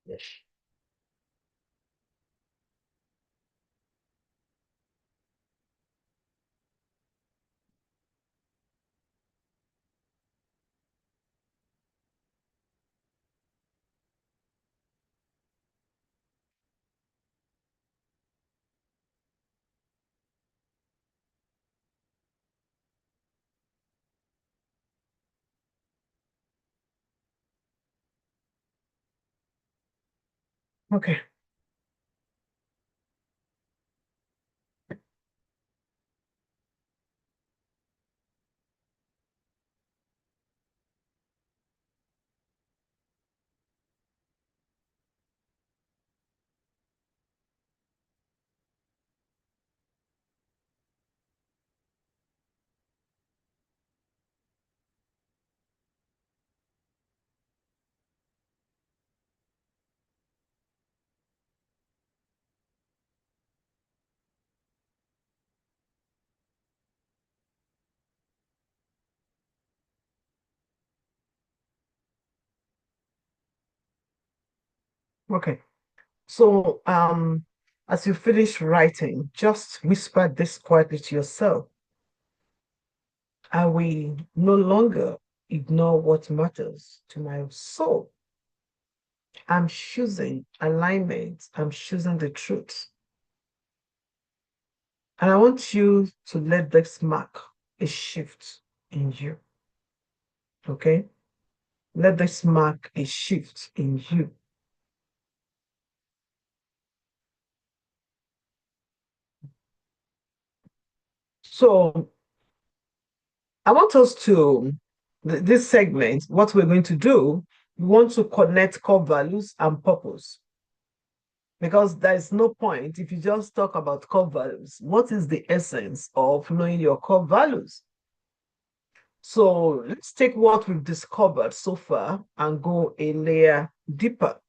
Yes. Okay. Okay. So as you finish writing, just whisper this quietly to yourself. I will no longer ignore what matters to my soul. I'm choosing alignment. I'm choosing the truth. And I want you to let this mark a shift in you. Okay? Let this mark a shift in you. So I want us to, this segment, what we're going to do, we want to connect core values and purpose. Because there's no point if you just talk about core values. What is the essence of knowing your core values? So let's take what we've discovered so far and go a layer deeper.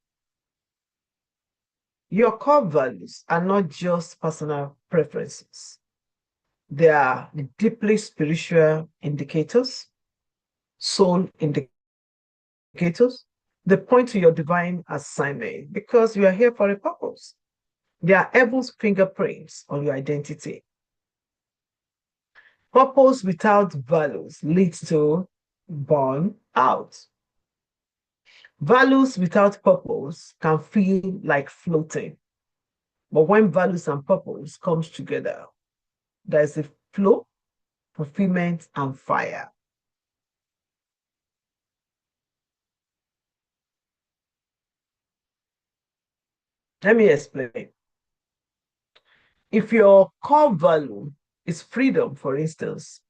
Your core values are not just personal preferences. They are deeply spiritual indicators, soul indicators. They point to your divine assignment because you are here for a purpose. They are heaven's fingerprints on your identity. Purpose without values leads to burn out. Values without purpose can feel like floating. But when values and purpose comes together, there's a flow, fulfillment, and fire. Let me explain. If your core value is freedom, for instance,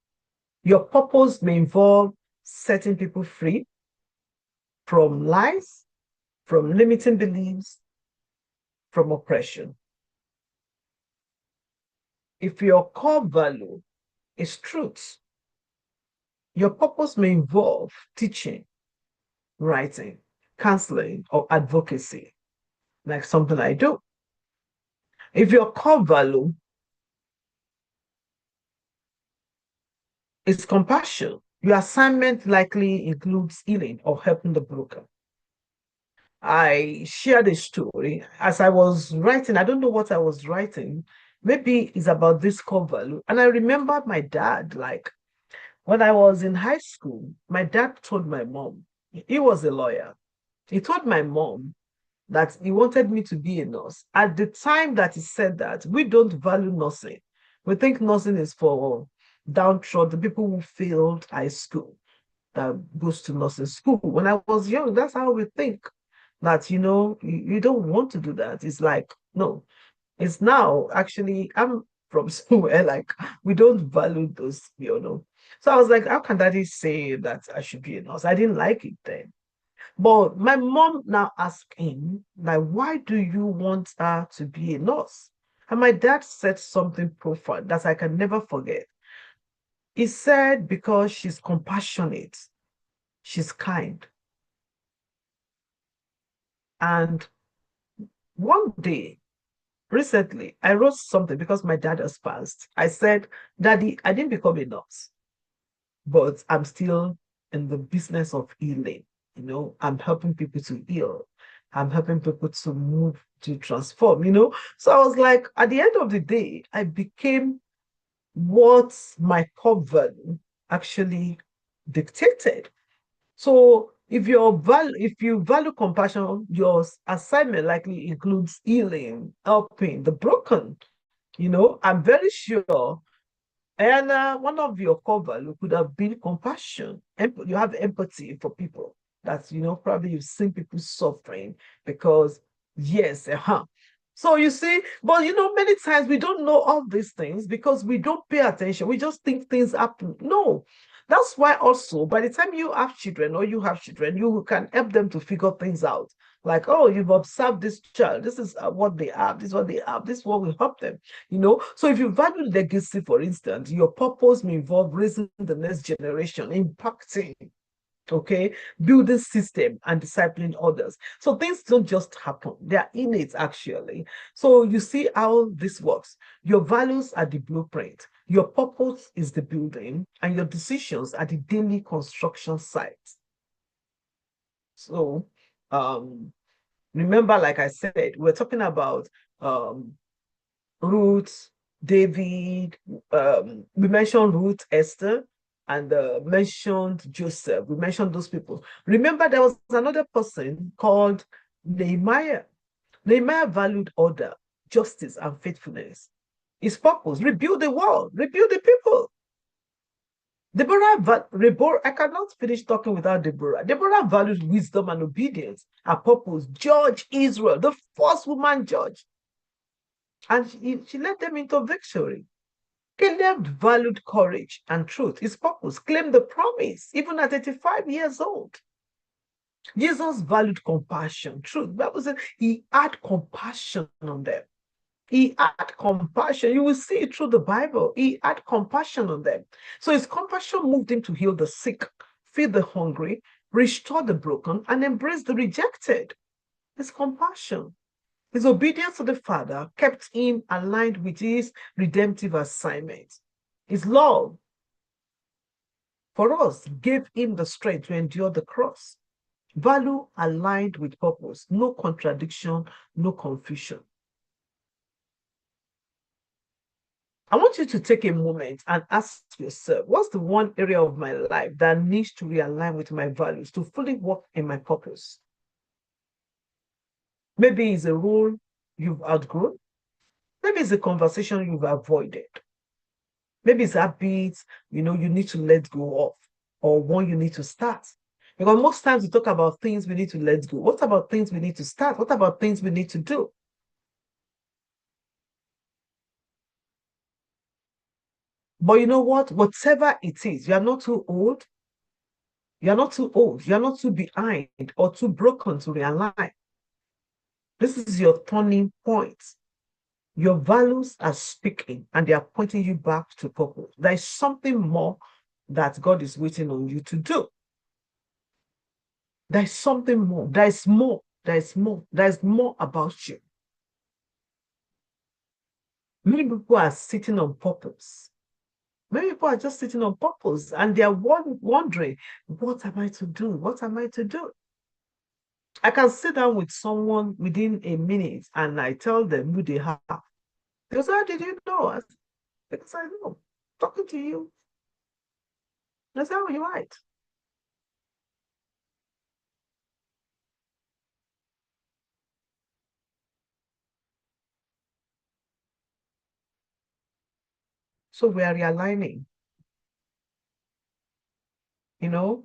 your purpose may involve setting people free from lies, from limiting beliefs, from oppression. If your core value is truth, your purpose may involve teaching, writing, counseling, or advocacy, like something I do. If your core value is compassion, your assignment likely includes healing or helping the broken. I shared a story as I was writing. I don't know what I was writing. Maybe it's about this core value. And I remembered my dad, like when I was in high school, my dad told my mom, he was a lawyer. He told my mom that he wanted me to be a nurse. At the time that he said that, we don't value nursing. We think nursing is for downtrodden people who failed high school that goes to nursing school. When I was young, that's how we think that, you don't want to do that. It's like, no, it's now actually, I'm from somewhere like we don't value those. So I was like, how can daddy say that I should be a nurse? I didn't like it then. But my mom now asked him, like, why do you want her to be a nurse? And my dad said something profound that I can never forget. He said, because she's compassionate, she's kind. And one day, recently, I wrote something because my dad has passed. I said, Daddy, I didn't become a nurse, but I'm still in the business of healing. I'm helping people to heal. I'm helping people to move, to transform. So I was like, at the end of the day, I became what my core value actually dictated. So if you value compassion, your assignment likely includes healing, helping the broken. I'm very sure, and one of your core value could have been compassion. You have empathy for people. That's, probably you've seen people suffering because, yes, So you see, but many times we don't know all these things because we don't pay attention. We just think things happen. No, that's why also by the time you have children or you have children, you can help them to figure things out. Like, oh, you've observed this child. This is what they have. This is what they have. This is what will help them. So if you value legacy, for instance, your purpose may involve raising the next generation, impacting, okay, building system and discipling others. So things don't just happen, they are innate actually. So you see how this works. Your values are the blueprint, your purpose is the building, and your decisions are the daily construction site. So remember, like I said, we're talking about um Ruth, David, we mentioned Ruth, Esther, and mentioned Joseph. We mentioned those people. Remember, there was another person called Nehemiah. Nehemiah valued order, justice, and faithfulness. His purpose, rebuild the world, rebuild the people. Deborah, I cannot finish talking without Deborah. Deborah valued wisdom and obedience. Her purpose, judge Israel, the first woman judge. And she led them into victory. Caleb valued courage and truth. His purpose, claimed the promise, even at 85 years old. Jesus valued compassion, truth. The Bible said he had compassion on them. He had compassion. You will see it through the Bible. He had compassion on them. So his compassion moved him to heal the sick, feed the hungry, restore the broken, and embrace the rejected. His compassion. His obedience to the Father kept him aligned with his redemptive assignment. His love for us gave him the strength to endure the cross. Value aligned with purpose, no contradiction, no confusion. I want you to take a moment and ask yourself, what's the one area of my life that needs to realign with my values to fully work in my purpose? Maybe it's a role you've outgrown. Maybe it's a conversation you've avoided. Maybe it's habits, you need to let go of, or one you need to start. Because most times we talk about things we need to let go. What about things we need to start? What about things we need to do? But you know what? Whatever it is, you are not too old. You're not too old. You're not too behind or too broken to realign. This is your turning point. Your values are speaking and they are pointing you back to purpose. There is something more that God is waiting on you to do. There is something more. There is more. There is more. There is more about you. Many people are sitting on purpose. Many people are just sitting on purpose and they are wondering, what am I to do? What am I to do? I can sit down with someone within a minute and I tell them who they are. They say, how did you know? Because I know. Talking to you. That's how you right. So we are realigning. You know,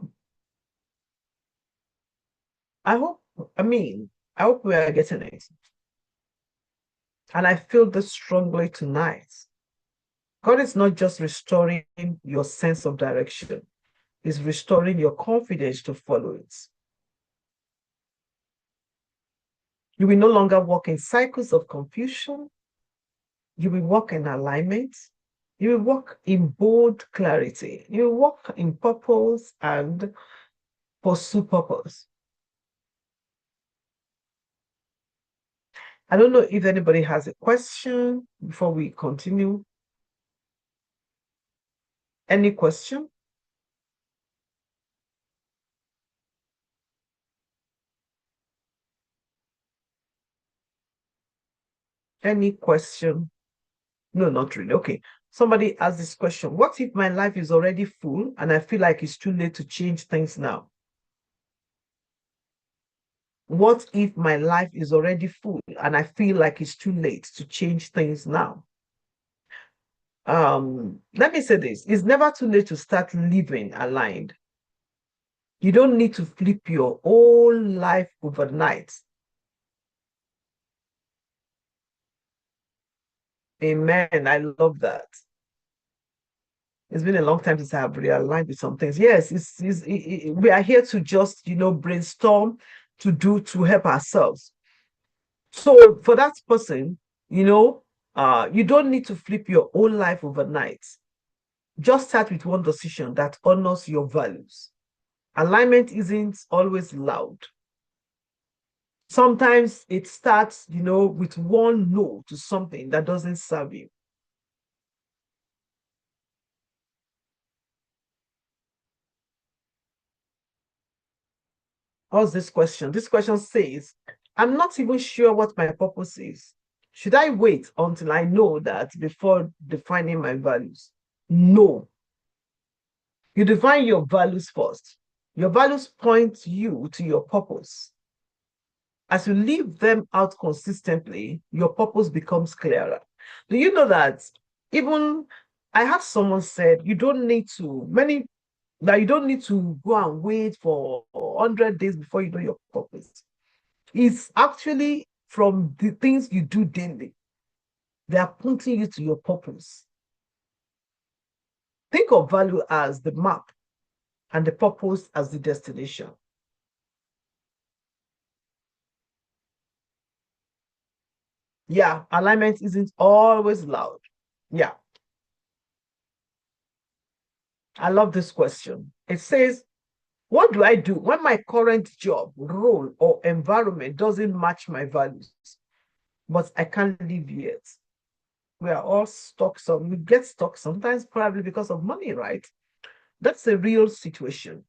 I hope, I hope we are getting it. And I feel this strongly tonight. God is not just restoring your sense of direction, He's restoring your confidence to follow it. You will no longer walk in cycles of confusion. You will walk in alignment. You will walk in bold clarity. You will walk in purpose and pursue purpose. I don't know if anybody has a question before we continue. Any question? Any question? No, not really. Okay. Somebody asked this question. What if my life is already full and I feel like it's too late to change things now? What if my life is already full and I feel like it's too late to change things now? Let me say this. It's never too late to start living aligned. You don't need to flip your whole life overnight. Amen. I love that. It's been a long time since I have realigned with some things. Yes, we are here to just, brainstorm to help ourselves. So for that person, you don't need to flip your whole life overnight. Just start with one decision that honors your values. Alignment isn't always loud. Sometimes it starts, with one no to something that doesn't serve you. What's this question? This question says, I'm not even sure what my purpose is. Should I wait until I know that before defining my values? No. You define your values first. Your values point you to your purpose. As you live them out consistently, your purpose becomes clearer. Do you know that even I had someone said you don't need to go and wait for 100 days before you know your purpose. It's actually from the things you do daily. They are pointing you to your purpose. Think of value as the map and the purpose as the destination. Yeah, alignment isn't always loud. Yeah, I love this question. It says, what do I do when my current job, role, or environment doesn't match my values, but I can't live yet? We are all stuck. Some we get stuck sometimes, probably because of money, right? That's a real situation.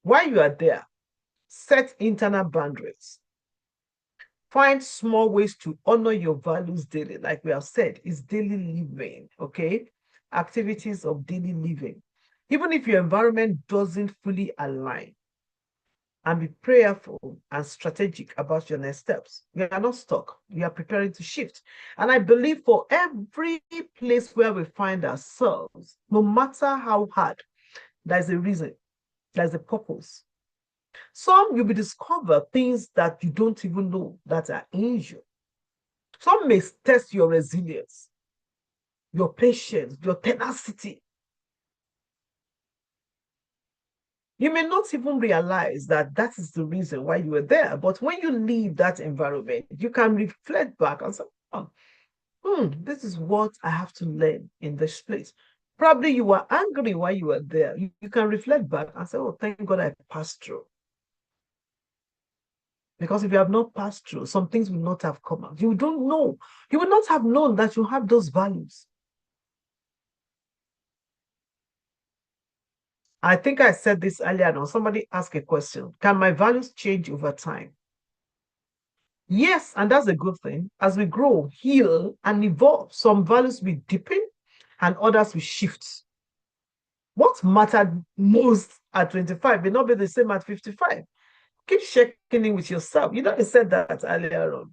While you are there, set internal boundaries. Find small ways to honor your values daily. Like we have said, is daily living, okay? Activities of daily living. Even if your environment doesn't fully align, and be prayerful and strategic about your next steps. You are not stuck. You are preparing to shift. And I believe for every place where we find ourselves, no matter how hard, there's a reason, there's a purpose. Some you will discover things that you don't even know that are in you. Some may test your resilience, your patience, your tenacity. You may not even realize that that is the reason why you were there. But when you leave that environment, you can reflect back and say, oh, this is what I have to learn in this place. Probably you were angry while you were there. You can reflect back and say, oh, thank God I passed through. Because if you have not passed through, some things will not have come out. You don't know. You would not have known that you have those values. I think I said this earlier on. Somebody asked a question. Can my values change over time? Yes, and that's a good thing. As we grow, heal, and evolve, some values will deepen and others will shift. What mattered most at 25 may not be the same at 55. Keep checking in with yourself. You know, I said that earlier on.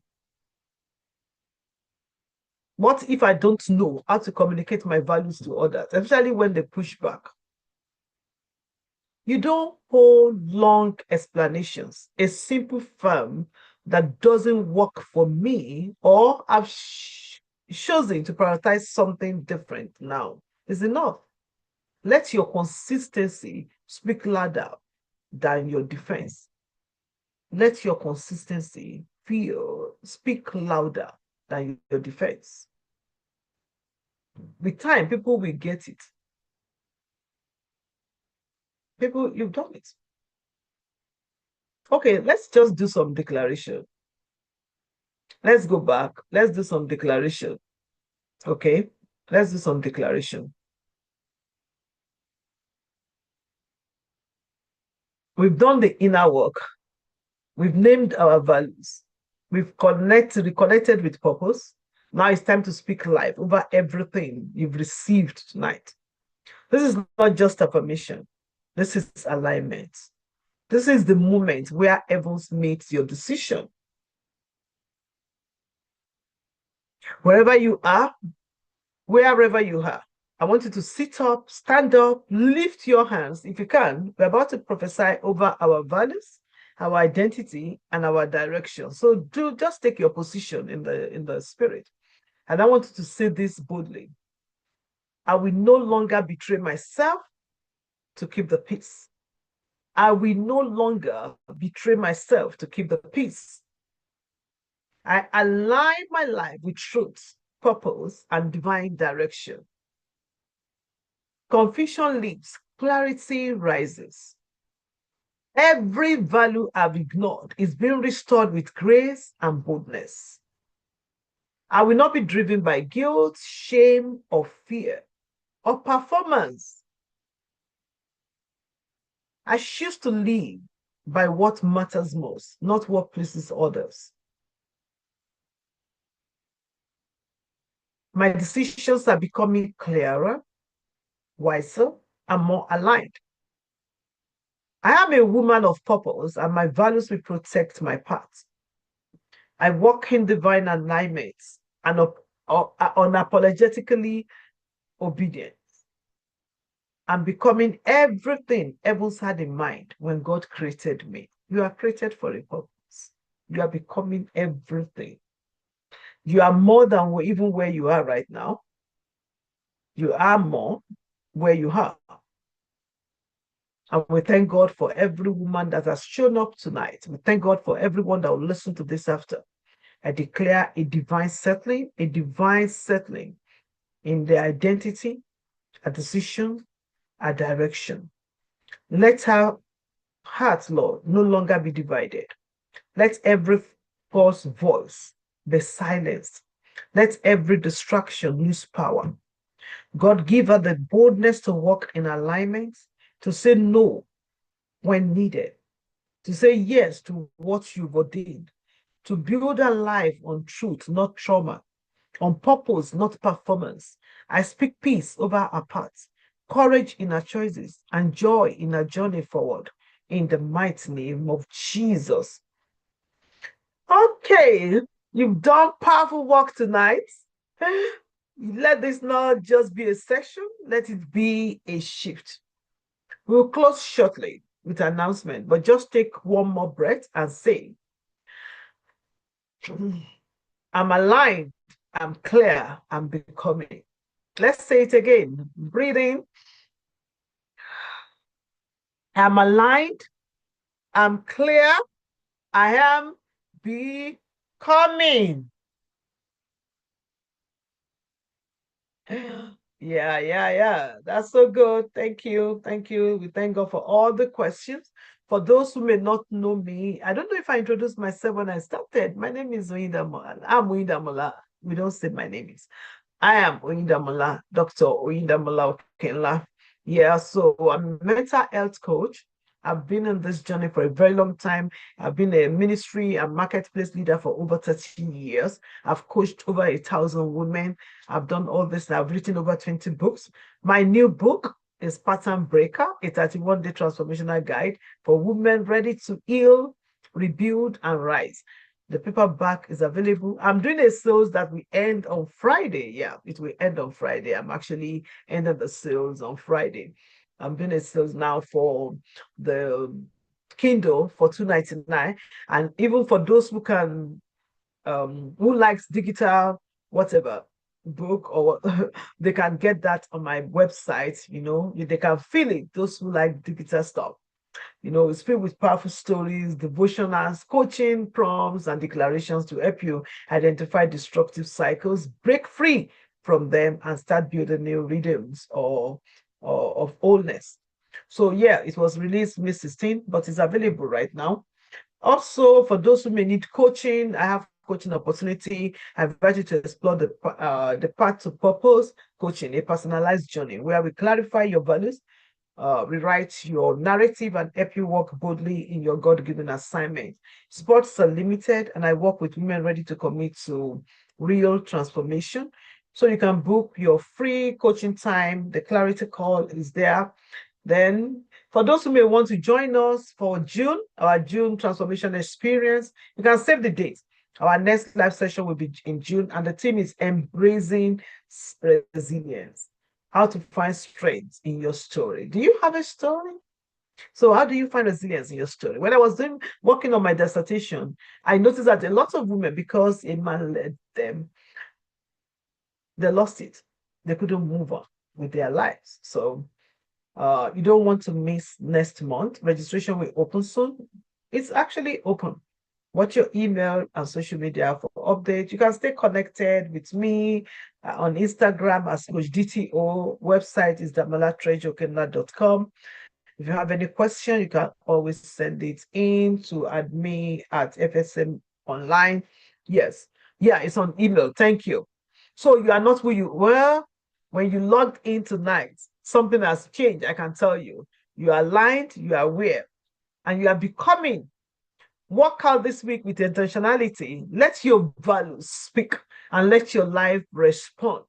What if I don't know how to communicate my values to others, especially when they push back? You don't hold long explanations. A simple firm that doesn't work for me, or I've chosen to prioritize something different now, is enough. Let your consistency speak louder than your defense. Let your consistency speak louder than your defense. With time, people will get it. People, you've done it. Okay, let's just do some declaration. Let's go back. Let's do some declaration. Okay, let's do some declaration. We've done the inner work. We've named our values. We've reconnected with purpose. Now it's time to speak life over everything you've received tonight. This is not just affirmation. This is alignment. This is the moment where heavens meets your decision. Wherever you are, wherever you are, I want you to sit up, stand up, lift your hands if you can. We're about to prophesy over our values, our identity, and our direction. So do just take your position in the spirit. And I want you to say this boldly. I will no longer betray myself to keep the peace. I will no longer betray myself to keep the peace. I align my life with truth, purpose, and divine direction. Confusion leaves, clarity rises. Every value I've ignored is being restored with grace and boldness. I will not be driven by guilt, shame, or fear, or performance. I choose to live by what matters most, not what pleases others. My decisions are becoming clearer, wiser, and more aligned. I am a woman of purpose, and my values will protect my path. I walk in divine alignment and unapologetically obedient. I'm becoming everything Evans had in mind when God created me. You are created for a purpose. You are becoming everything. You are more than even where you are right now. You are more where you are. And we thank God for every woman that has shown up tonight. We thank God for everyone that will listen to this after. I declare a divine settling in their identity, a decision, a direction. Let our heart, Lord, no longer be divided. Let every false voice be silenced. Let every distraction lose power. God, give her the boldness to walk in alignment, to say no when needed, to say yes to what you've ordained, to build a life on truth, not trauma, on purpose, not performance. I speak peace over our paths, courage in our choices, and joy in our journey forward. In the mighty name of Jesus. Okay, you've done powerful work tonight. Let this not just be a session, let it be a shift. We'll close shortly with an announcement, but just take one more breath and say, I'm aligned, I'm clear, I'm becoming. Let's say it again. Breathing, I'm aligned, I'm clear, I am becoming. Yeah. That's so good. Thank you. Thank you. We thank God for all the questions. For those who may not know me, I don't know if I introduced myself when I started. My name is Oyindamola. I'm Oyindamola. We don't say my name is. I am Oyindamola, Dr. Oyindamola Okenla. Yeah, so I'm a mental health coach. I've been in this journey for a very long time. I've been a ministry and marketplace leader for over 30 years. I've coached over 1,000 women. I've done all this. I've written over 20 books. My new book is Pattern Breaker, a 31-day transformational guide for women ready to heal, rebuild, and rise. The paperback is available. I'm doing a sales that will end on Friday. Yeah, it will end on Friday. I'm actually ending the sales on Friday. I'm doing a sales now for the Kindle for $2.99. And even for those who can who likes digital whatever book or they can get that on my website, they can feel it, those who like digital stuff. It's filled with powerful stories, devotionals, coaching, prompts, and declarations to help you identify destructive cycles, break free from them, and start building new rhythms or of wholeness. So yeah, it was released May 16, but it's available right now. Also, for those who may need coaching, I have coaching opportunity. I invite you to explore the path to purpose coaching, a personalized journey where we clarify your values, rewrite your narrative, and help you walk boldly in your God-given assignment. Spots are limited, and I work with women ready to commit to real transformation. So you can book your free coaching time. The clarity call is there. Then, for those who may want to join us for June, our June transformation experience, you can save the date. Our next live session will be in June, and the theme is embracing resilience, how to find strength in your story. Do you have a story? So, how do you find resilience in your story? When I was working on my dissertation, I noticed that a lot of women, because a man led them, they lost it. They couldn't move on with their lives. So, you don't want to miss next month. Registration will open soon. It's actually open. Watch your email and social media for updates. You can stay connected with me on Instagram as Coach DTO. Website is damolatrejokenla.com. If you have any question, you can always send it in to admin at FSM Online. Yes. Yeah, it's on email. Thank you. So you are not who you were when you logged in tonight. Something has changed, I can tell you. You are aligned, you are aware, and you are becoming. Work out this week with intentionality. Let your values speak and let your life respond.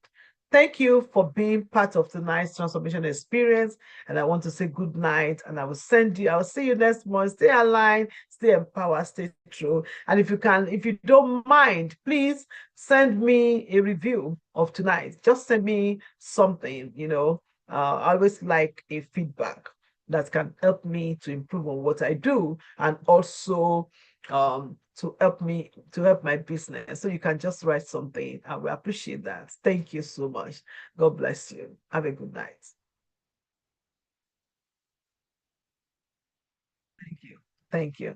Thank you for being part of tonight's transformation experience. And I want to say good night. And I will see you next month. Stay aligned, stay empowered, stay true. And if you don't mind, please send me a review of tonight. Just send me something, I always like a feedback that can help me to improve on what I do and also to help my business. So you can just write something. I will appreciate that. Thank you so much. God bless you. Have a good night. Thank you. Thank you.